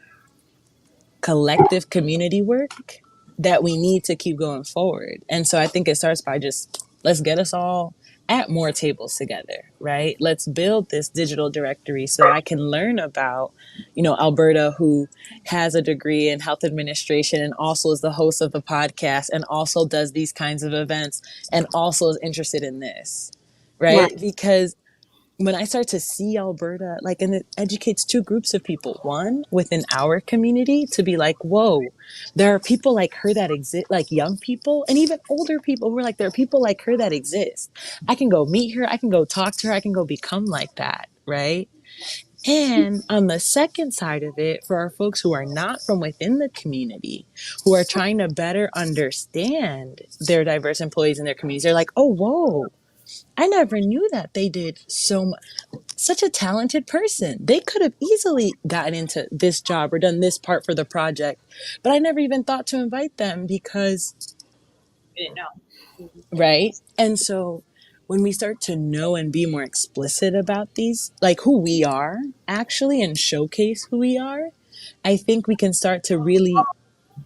[SPEAKER 3] collective community work that we need to keep going forward. And so I think it starts by just let's get us all at more tables together, right? Let's build this digital directory so I can learn about, Alberta, who has a degree in health administration and also is the host of the podcast and also does these kinds of events and also is interested in this, right?
[SPEAKER 1] Right.
[SPEAKER 3] Because when I start to see Alberta, like, and it educates two groups of people. One, within our community, to be like, whoa, there are people like her that exist, like young people and even older people who are like, there are people like her that exist. I can go meet her. I can go talk to her. I can go become like that. Right. And on the second side of it, for our folks who are not from within the community, who are trying to better understand their diverse employees in their communities, they're like, oh, whoa, I never knew that they did so much. Such a talented person. They could have easily gotten into this job or done this part for the project, but I never even thought to invite them because,
[SPEAKER 2] We didn't know.
[SPEAKER 3] right? And so when we start to know and be more explicit about these, like who we are actually, and showcase who we are, I think we can start to really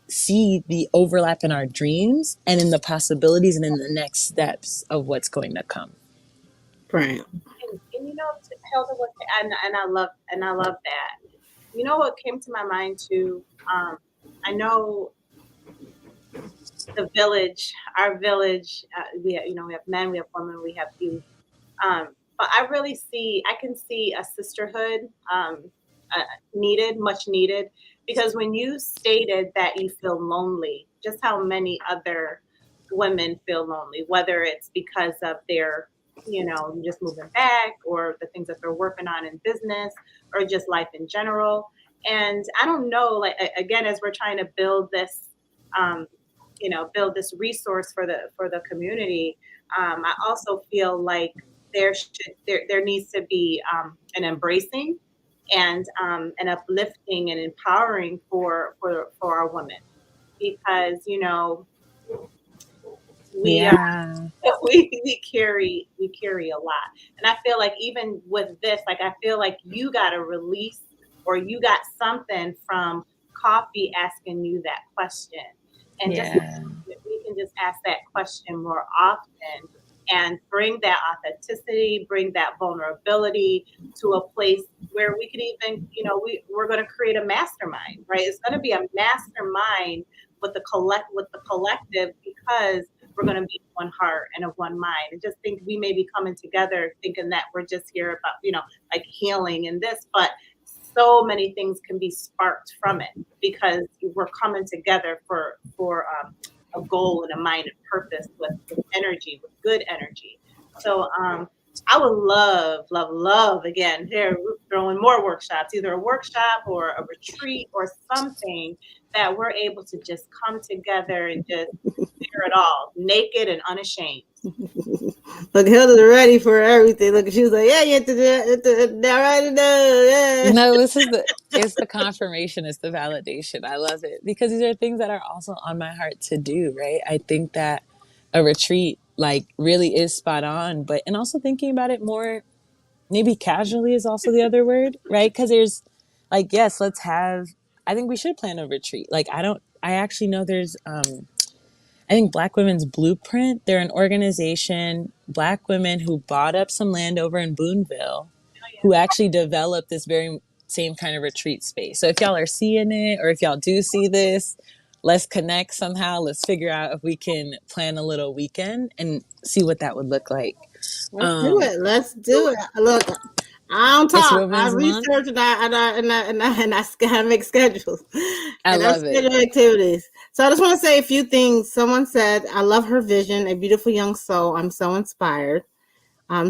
[SPEAKER 3] see the overlap in our dreams and in the possibilities and in the next steps of what's going to come.
[SPEAKER 1] Right.
[SPEAKER 2] And Hilda, and I love that. You know what came to my mind too? I know the village, our village. We have men, we have women, we have youth. But I can see a sisterhood much needed, because when you stated that you feel lonely, just how many other women feel lonely, whether it's because of their just moving back or the things that they're working on in business or just life in general. And I don't know, like, again, as we're trying to build this, build this resource for the community, I also feel like there needs to be an embracing and an uplifting and empowering for our women, because we we carry a lot. And I feel like even with this, like, I feel like you got a release, or you got something from Coffee asking you that question, and just we can just ask that question more often and bring that authenticity, bring that vulnerability to a place where we can even, we're going to create a mastermind, right? It's going to be a mastermind with the collective, because we're going to be one heart and of one mind. And just think, we may be coming together thinking that we're just here about, like healing and this, but so many things can be sparked from it, because we're coming together for a goal and a mind and purpose with energy, with good energy. So I would love again here throwing more workshops, either a workshop or a retreat or something that we're able to just come together and just share it all, naked and unashamed.
[SPEAKER 1] Look, Hilda's ready for everything. Look, she was like, yeah, you have to do it. Right now.
[SPEAKER 3] No, it's the confirmation, it's the validation. I love it because these are things that are also on my heart to do, right? I think that a retreat like really is spot on, but and also thinking about it more maybe casually is also the other word, right? Because there's like, yes, let's have, I think we should plan a retreat. Like, I actually know there's, I think Black Women's Blueprint, they're an organization, Black women who bought up some land over in Boonville, who actually developed this very same kind of retreat space. So if y'all are seeing it, or if y'all do see this, let's connect somehow. Let's figure out if we can plan a little weekend and see what that would look like.
[SPEAKER 1] Let's do it. Let's do it. Look, I don't
[SPEAKER 3] It's
[SPEAKER 1] talk. I
[SPEAKER 3] Women's Month.
[SPEAKER 1] research and I make schedules
[SPEAKER 3] I
[SPEAKER 1] and I
[SPEAKER 3] love it.
[SPEAKER 1] schedule activities. So I just want to say a few things. Someone said, "I love her vision, a beautiful young soul. I'm so inspired."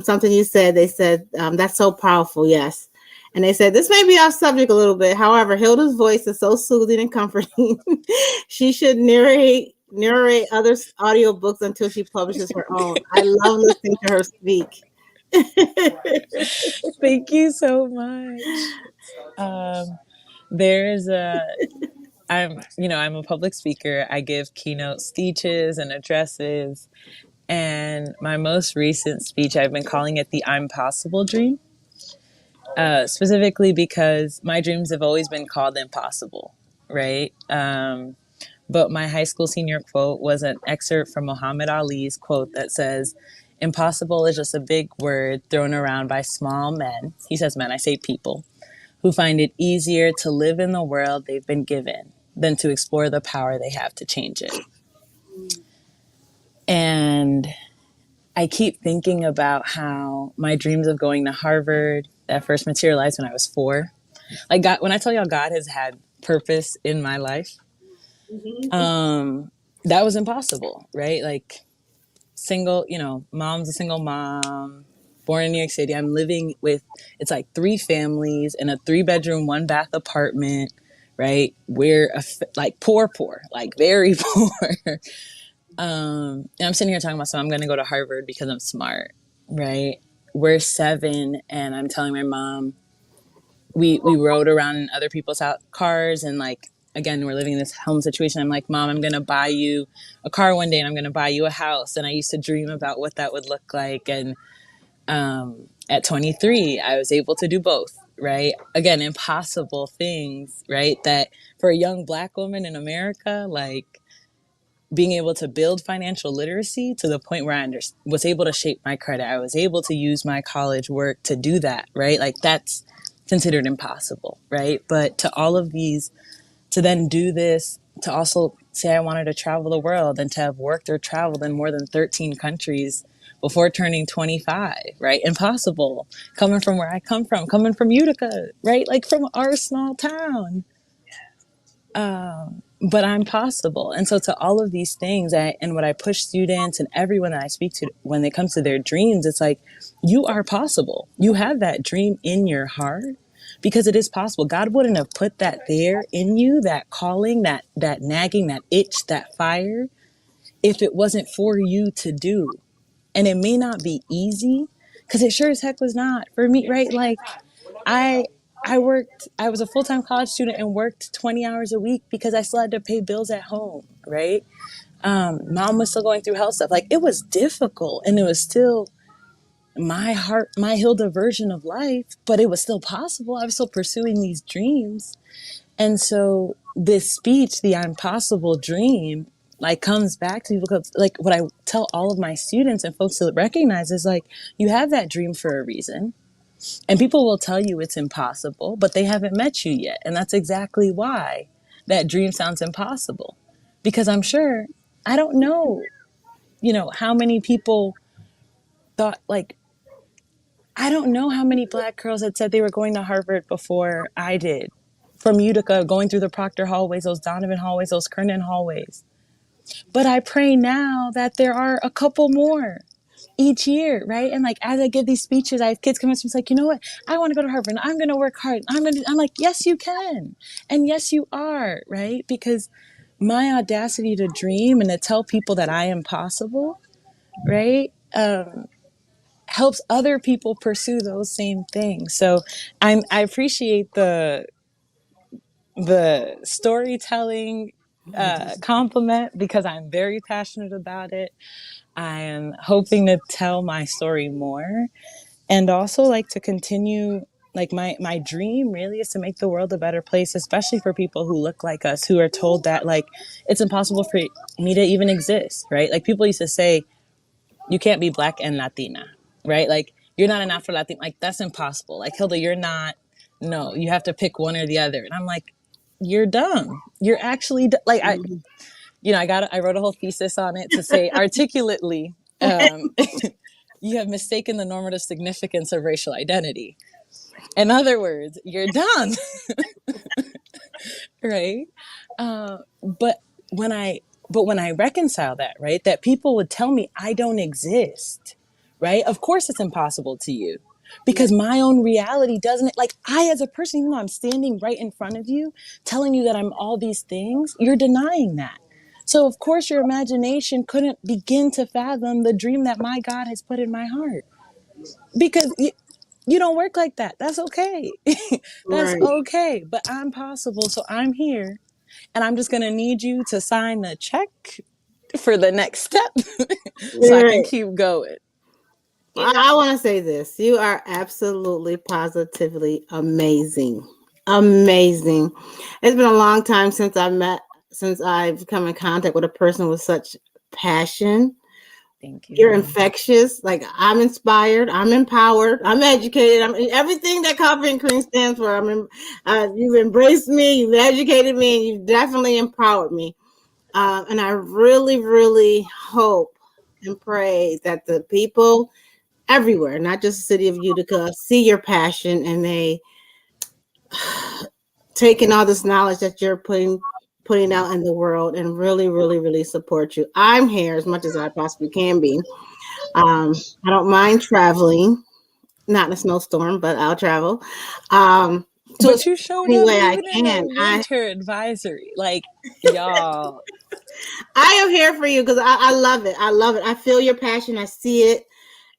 [SPEAKER 1] Something you said. They said that's so powerful. Yes. And they said this may be off subject a little bit. However, Hilda's voice is so soothing and comforting. She should narrate others' audiobooks until she publishes her own. I love listening to her speak.
[SPEAKER 3] Thank you so much. There's a I'm a public speaker. I give keynote speeches and addresses. And my most recent speech, I've been calling it the I'm Possible dream, specifically because my dreams have always been called impossible, right? But my high school senior quote was an excerpt from Muhammad Ali's quote that says, impossible is just a big word thrown around by small men. He says men, I say people, who find it easier to live in the world they've been given than to explore the power they have to change it. And I keep thinking about how my dreams of going to Harvard that first materialized when I was 4. Like God, when I tell y'all God has had purpose in my life, that was impossible, right? Like single, mom's a single mom, born in New York City. I'm living with, it's like 3 families in a 3-bedroom, 1-bath apartment, right? We're like poor, like very poor. And I'm sitting here talking about, so I'm going to go to Harvard because I'm smart, right? We're 7, and I'm telling my mom, we rode around in other people's cars, and like, again, we're living in this home situation. I'm like, Mom, I'm going to buy you a car one day, and I'm going to buy you a house. And I used to dream about what that would look like. And at 23, I was able to do both, right? Again, impossible things, right? That for a young Black woman in America, like, being able to build financial literacy to the point where I was able to shape my credit. I was able to use my college work to do that, right? Like that's considered impossible, right? But to all of these, to then do this, to also say I wanted to travel the world and to have worked or traveled in more than 13 countries before turning 25, right? Impossible. Coming from where I come from, coming from Utica, right? Like from our small town. But I'm possible. And so to all of these things, and what I push students and everyone that I speak to when it comes to their dreams, it's like, you are possible. You have that dream in your heart because it is possible. God wouldn't have put that there in you, that calling, that nagging, that itch, that fire, if it wasn't for you to do. And it may not be easy, because it sure as heck was not for me, right? Like I I was a full-time college student and worked 20 hours a week because I still had to pay bills at home, right? Mom was still going through health stuff. Like it was difficult, and it was still my Hilda version of life, but it was still possible. I was still pursuing these dreams. And so this speech, the I'm Possible dream, like comes back to people, because like what I tell all of my students and folks to recognize is like, you have that dream for a reason. And people will tell you it's impossible, but they haven't met you yet. And that's exactly why that dream sounds impossible. Because I'm sure, I don't know, how many people thought, like, I don't know how many Black girls had said they were going to Harvard before I did. From Utica, going through the Proctor hallways, those Donovan hallways, those Kernan hallways. But I pray now that there are a couple more. each year, right? And like as I give these speeches, I have kids come up to me like, you know what? I want to go to Harvard. I'm going to work hard. I'm like, yes, you can, and yes, you are, right? Because my audacity to dream and to tell people that I am possible, right? Helps other people pursue those same things. So I appreciate the storytelling compliment because I'm very passionate about it. I am hoping to tell my story more and also like to continue like my dream really is to make the world a better place, especially for people who look like us, who are told that like it's impossible for me to even exist, right? Like people used to say you can't be black and Latina, right? Like you're not an Afro Latina, like that's impossible. Like Hilda, you're not. No, you have to pick one or the other. And I'm like, you're dumb. You're actually like I wrote a whole thesis on it to say articulately, you have mistaken the normative significance of racial identity. In other words, you're dumb, right? But when I when I reconcile that, right, that people would tell me I don't exist, right? Of course, it's impossible to you because my own reality doesn't. Like I, as a person, even though I'm standing right in front of you, telling you that I'm all these things, you're denying that. So of course, your imagination couldn't begin to fathom the dream that my God has put in my heart because you don't work like that. That's okay. That's
[SPEAKER 1] Right.
[SPEAKER 3] okay. But I'm possible. So I'm here. And I'm just going to need you to sign the check for the next step so I can
[SPEAKER 1] Right.
[SPEAKER 3] keep going.
[SPEAKER 2] You know,
[SPEAKER 1] I want to say this. You are absolutely, positively amazing. Amazing. It's been a long time since I've come in contact with a person with such passion.
[SPEAKER 3] Thank
[SPEAKER 1] You're
[SPEAKER 3] you.
[SPEAKER 1] infectious. Like I'm inspired. I'm empowered. I'm educated. I'm everything that Coffee and Cream stands for. You've embraced me. You've educated me, and you've definitely empowered me. And I really, really hope and pray that the people everywhere, not just the city of Utica, see your passion and they taking all this knowledge that you're putting out in the world and really, really, really support you. I'm here as much as I possibly can be. I don't mind traveling, not in a snowstorm, but I'll travel. To
[SPEAKER 3] But
[SPEAKER 1] assist
[SPEAKER 3] you showed
[SPEAKER 1] any
[SPEAKER 3] up
[SPEAKER 1] way I
[SPEAKER 3] even in a
[SPEAKER 1] can.
[SPEAKER 3] winter advisory. Like, y'all.
[SPEAKER 1] I am here for you because I love it. I love it. I feel your passion. I see it.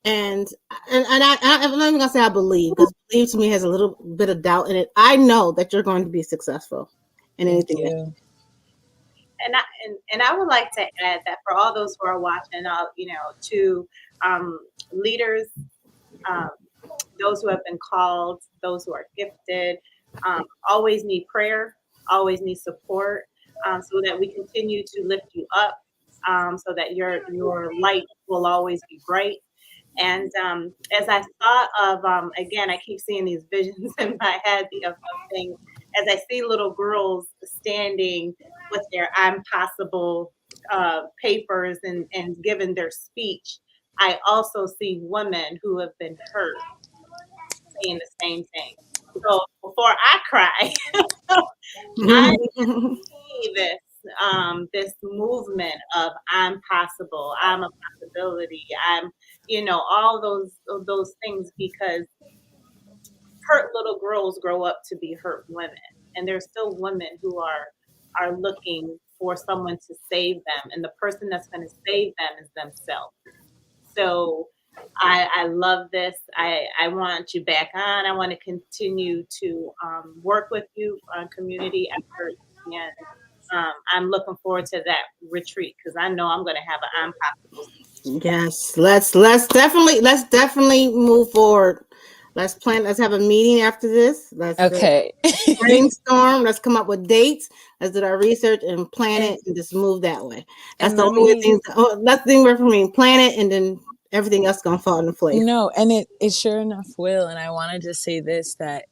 [SPEAKER 1] And I'm not even gonna say I believe because believe to me has a little bit of doubt in it. I know that you're going to be successful in
[SPEAKER 3] Thank
[SPEAKER 1] anything that
[SPEAKER 3] you.
[SPEAKER 2] and I would like to add that for all those who are watching, to um, leaders, um, those who have been called, those who are gifted, always need prayer, always need support, so that we continue to lift you up, so that your light will always be bright. And as I thought of, again, I keep seeing these visions in my head of things. As I see little girls standing with their I'm possible papers and giving their speech, I also see women who have been hurt saying the same thing. So before I cry, I see this movement of I'm possible, I'm a possibility, I'm all those things because hurt little girls grow up to be hurt women, and there's still women who are looking for someone to save them, and the person that's going to save them is themselves. So I love this. I want you back on. I want to continue to work with you on community efforts, and I'm looking forward to that retreat because I know I'm going to have an I'm possible.
[SPEAKER 1] Yes, let's definitely move forward. Let's have a meeting after this. Let's
[SPEAKER 3] Okay.
[SPEAKER 1] brainstorm. Let's come up with dates. Let's do our research and plan
[SPEAKER 3] and
[SPEAKER 1] it and just move that way. That's
[SPEAKER 3] and
[SPEAKER 1] the
[SPEAKER 3] let
[SPEAKER 1] only way
[SPEAKER 3] me
[SPEAKER 1] things. Oh, that's the thing where for me. Plan it and then everything else gonna fall into place.
[SPEAKER 3] no, and it sure enough will. And I want to just say this that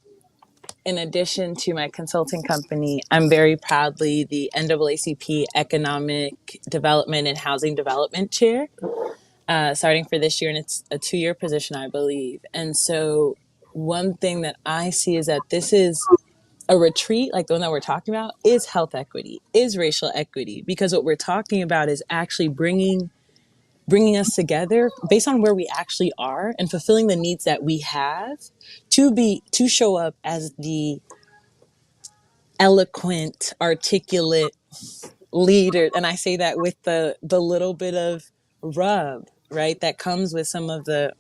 [SPEAKER 3] in addition to my consulting company, I'm very proudly the NAACP Economic Development and Housing Development Chair, starting for this year, and it's a 2-year position, I believe. And so, one thing that I see is that this is a retreat, like the one that we're talking about, is health equity, is racial equity, because what we're talking about is actually bringing bringing us together based on where we actually are and fulfilling the needs that we have to show up as the eloquent, articulate leader. And I say that with the little bit of rub, right, that comes with some of the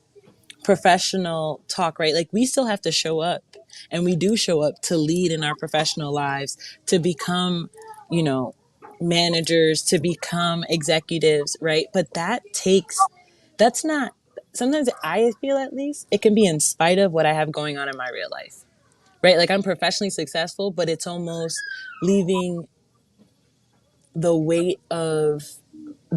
[SPEAKER 3] professional talk, right? Like we still have to show up, and we do show up to lead in our professional lives, to become, you know, managers, to become executives, right? But that's not, sometimes I feel at least it can be in spite of what I have going on in my real life, right? Like I'm professionally successful, but it's almost leaving the weight of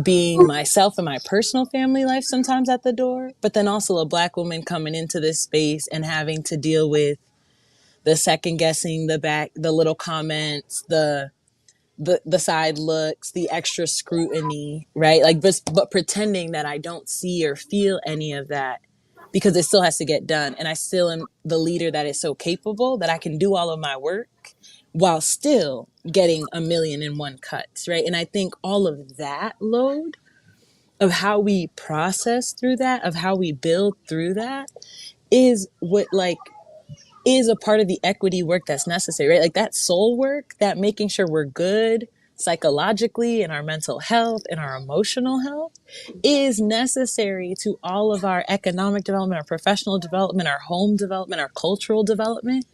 [SPEAKER 3] being myself and my personal family life sometimes at the door, but then also a Black woman coming into this space and having to deal with the second guessing, the little comments, the side looks, the extra scrutiny, right? Like, but pretending that I don't see or feel any of that, because it still has to get done. And I still am the leader that is so capable that I can do all of my work while still getting a million and one cuts, right? And I think all of that load of how we process through that, of how we build through that, is what like is a part of the equity work that's necessary, right? Like that soul work, that making sure we're good psychologically in our mental health and our emotional health is necessary to all of our economic development, our professional development, our home development, our cultural development,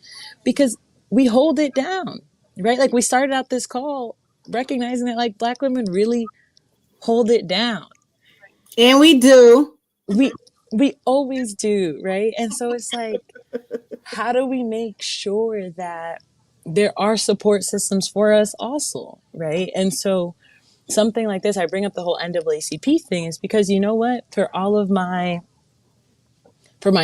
[SPEAKER 3] because we hold it down, right? Like we started out this call recognizing that like Black women really hold it down.
[SPEAKER 1] And we do.
[SPEAKER 3] We always do, right? And so it's like, how do we make sure that there are support systems for us also, right? And so something like this, I bring up the whole NAACP thing, is because you know what? For my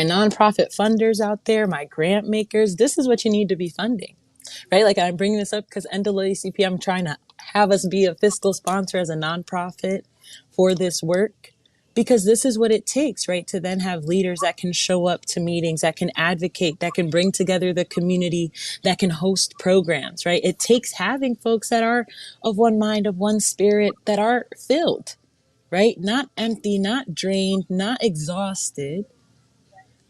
[SPEAKER 3] nonprofit funders out there, my grant makers, this is what you need to be funding, right? Like I'm bringing this up because NAACP, I'm trying to have us be a fiscal sponsor as a nonprofit for this work, because this is what it takes, right? To then have leaders that can show up to meetings, that can advocate, that can bring together the community, that can host programs, right? It takes having folks that are of one mind, of one spirit, that are filled, right? Not empty, not drained, not exhausted,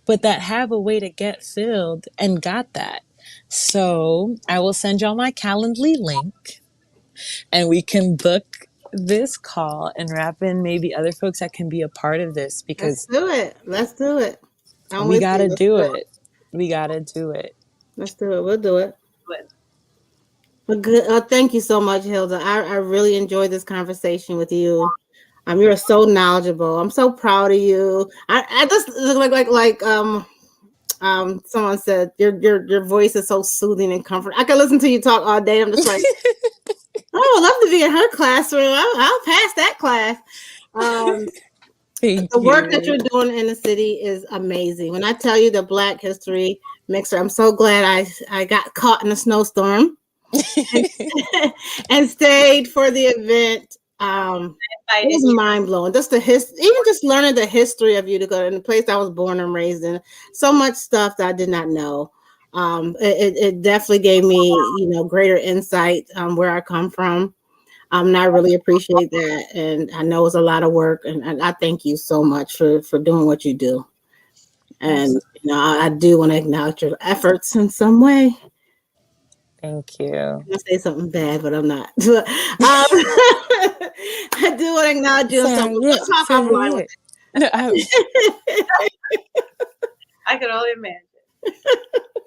[SPEAKER 3] but that have a way to get filled and got that. So I will send y'all my Calendly link and we can book this call and wrap in maybe other folks that can be a part of this,
[SPEAKER 1] Let's
[SPEAKER 3] because
[SPEAKER 1] do it. Let's do it. I'm
[SPEAKER 3] we
[SPEAKER 1] with
[SPEAKER 3] got
[SPEAKER 1] you.
[SPEAKER 3] to
[SPEAKER 1] Let's
[SPEAKER 3] do
[SPEAKER 1] do
[SPEAKER 3] it. We got to do it.
[SPEAKER 1] Let's do it. We'll do it.
[SPEAKER 2] But
[SPEAKER 1] But good. Thank you so much, Hilda. I really enjoyed this conversation with you. You're so knowledgeable. I'm so proud of you. I just someone said your voice is so soothing and comforting. I can listen to you talk all day. I'm just like, oh, I love to be in her classroom. I'll pass that class.
[SPEAKER 3] Thank
[SPEAKER 1] The work that
[SPEAKER 3] you.
[SPEAKER 1] you're doing in the city is amazing. When I tell you the Black History Mixer, I'm so glad I got caught in a snowstorm and, and stayed for the event. It was mind blowing. Just even just learning the history of Utica and the place I was born and raised in. So much stuff that I did not know. It definitely gave me, greater insight where I come from. And I really appreciate that, and I know it's a lot of work, and I thank you so much for doing what you do. And I do want to acknowledge your efforts in some way.
[SPEAKER 3] Thank you.
[SPEAKER 1] I'm gonna say something bad, but I'm not. I do want to acknowledge you. So we'll talk offline with it.
[SPEAKER 2] I could only imagine.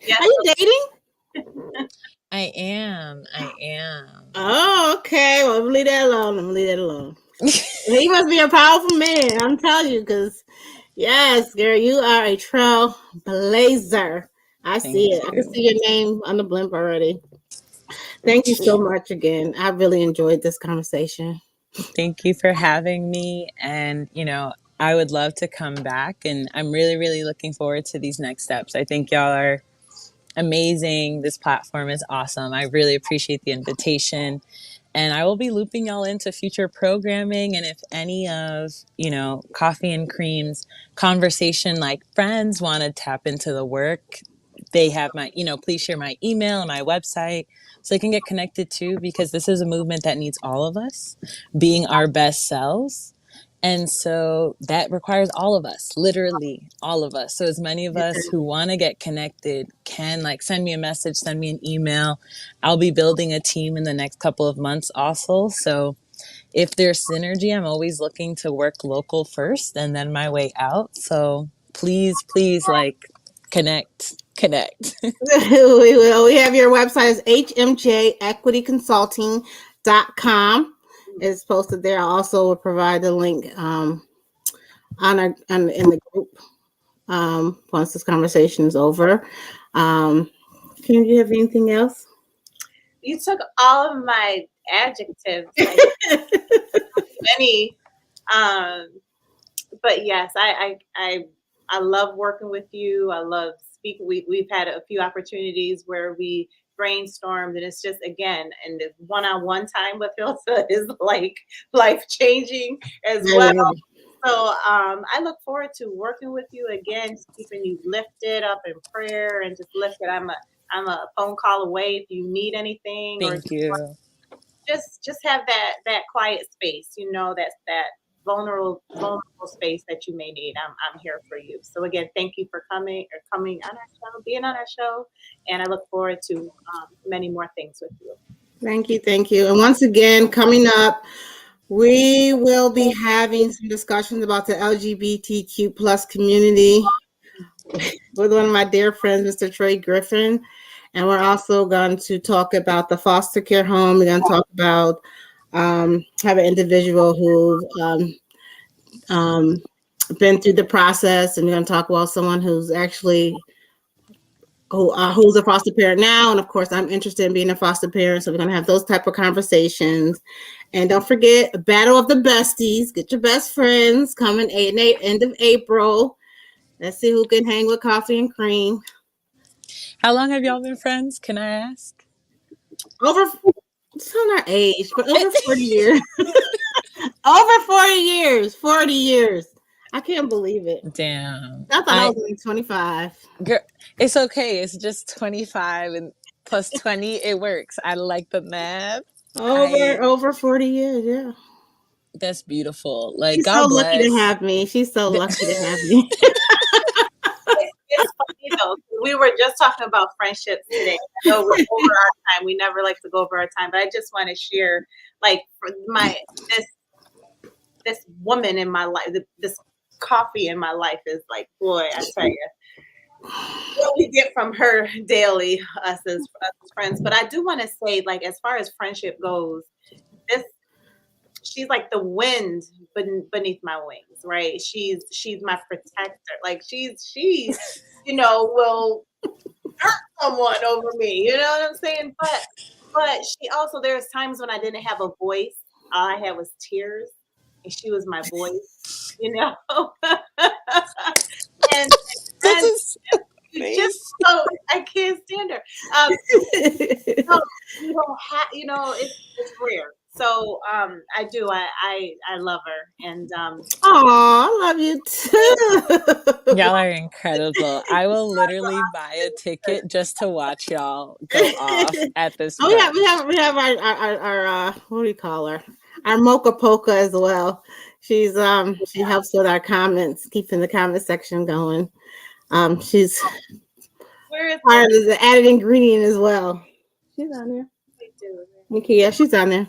[SPEAKER 1] Yes. Are you dating?
[SPEAKER 3] I am.
[SPEAKER 1] Oh, okay. Well, leave that alone. He must be a powerful man. I'm telling you, because yes, girl, you are a trailblazer. I see it. I can see your name on the blimp already. Thank you so much again. I really enjoyed this conversation.
[SPEAKER 3] Thank you for having me. And, I would love to come back, and I'm really, really looking forward to these next steps. I think y'all are amazing. This platform is awesome. I really appreciate the invitation. And I will be looping y'all into future programming. And if any of, Coffee and Cream's conversation like friends want to tap into the work, they have my, please share my email and my website so they can get connected too, because this is a movement that needs all of us being our best selves. And so that requires all of us, literally all of us. So as many of us who want to get connected can like send me a message, send me an email. I'll be building a team in the next couple of months also. So if there's synergy, I'm always looking to work local first and then my way out. So please, like connect.
[SPEAKER 1] We will. We have your website is hmjequityconsulting.com. It's posted there. I also will provide the link in the group once this conversation is over. Can you have anything else?
[SPEAKER 2] You took all of my adjectives. Many, but yes, I love working with you. I love speaking. We've had a few opportunities where we brainstormed, and it's just again, and the one-on-one time with Hilsa is like life-changing as well. So I look forward to working with you again, just keeping you lifted up in prayer and just lifted. I'm a phone call away if you need anything.
[SPEAKER 3] Thank you.
[SPEAKER 2] Just have that quiet space, that vulnerable space that you may need. I'm here for you. So again, thank you for coming on our show, being on our show, and I look forward to many more things with you.
[SPEAKER 1] Thank you. And once again, coming up, we will be having some discussions about the LGBTQ plus community with one of my dear friends, Mr. Trey Griffin. And we're also going to talk about the foster care home. We're going to talk about have an individual who's been through the process, and we're going to talk about someone who's actually who's a foster parent now. And of course, I'm interested in being a foster parent, so we're going to have those type of conversations. And don't forget, Battle of the Besties. Get your best friends coming end of April. Let's see who can hang with Coffee and Cream.
[SPEAKER 3] How long have y'all been friends? Can I ask?
[SPEAKER 1] It's not our age, but over 40 years. Over 40 years. 40 years. I can't believe it.
[SPEAKER 3] Damn.
[SPEAKER 1] I thought I was like 25.
[SPEAKER 3] Girl, it's okay. It's just 25 and plus 20. It works. I like the math.
[SPEAKER 1] Over 40 years, yeah.
[SPEAKER 3] That's beautiful. Like,
[SPEAKER 1] she's
[SPEAKER 3] God
[SPEAKER 1] so
[SPEAKER 3] bless.
[SPEAKER 1] lucky to have me. She's so lucky to have me.
[SPEAKER 2] It's funny though. We were just talking about friendships today. I know we're over our time. We never like to go over our time, but I just want to share, like, for this woman in my life, this coffee in my life is like, boy, I tell you, what we get from her daily, us as friends. But I do want to say, like, as far as friendship goes, she's like the wind beneath my wings, right? She's my protector. Like she's will hurt someone over me. You know what I'm saying? But she also, there's times when I didn't have a voice. All I had was tears, and she was my voice. and just so I can't stand her. You don't have, it's rare. So I do. I love her, and
[SPEAKER 1] I love you too.
[SPEAKER 3] Y'all are incredible. I will literally buy a ticket just to watch y'all go off at this.
[SPEAKER 1] We have our what do you call her? Our Mocha Polka as well. She's she helps with our comments, keeping the comment section going. She's part of the added ingredient as well. She's on there. Okay, yeah, she's on there.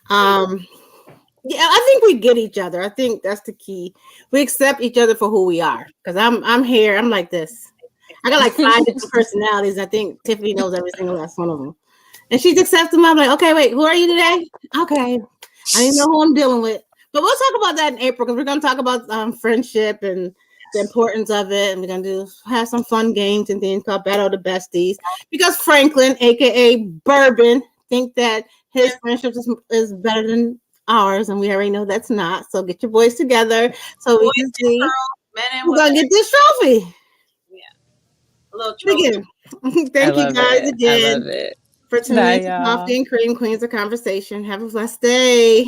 [SPEAKER 1] Yeah, I think we get each other. I think that's the key. We accept each other for who we are. Because I'm here. I'm like this. I got like 5 different personalities. I think Tiffany knows every single last one of them. And she's accepting them. I'm like, okay, wait, who are you today? Okay. I didn't know who I'm dealing with. But we'll talk about that in April, because we're going to talk about friendship and the importance of it. And we're going to have some fun games and things called Battle of the Besties. Because Franklin, a.k.a. Bourbon, think that his friendship is better than ours, and we already know that's not. So get your boys together so we can see who's going to get this trophy.
[SPEAKER 2] Yeah. A little trophy.
[SPEAKER 1] Thank you guys again
[SPEAKER 3] I love it.
[SPEAKER 1] for tuning in to Coffee and Cream, Queens of Conversation. Have a blessed day.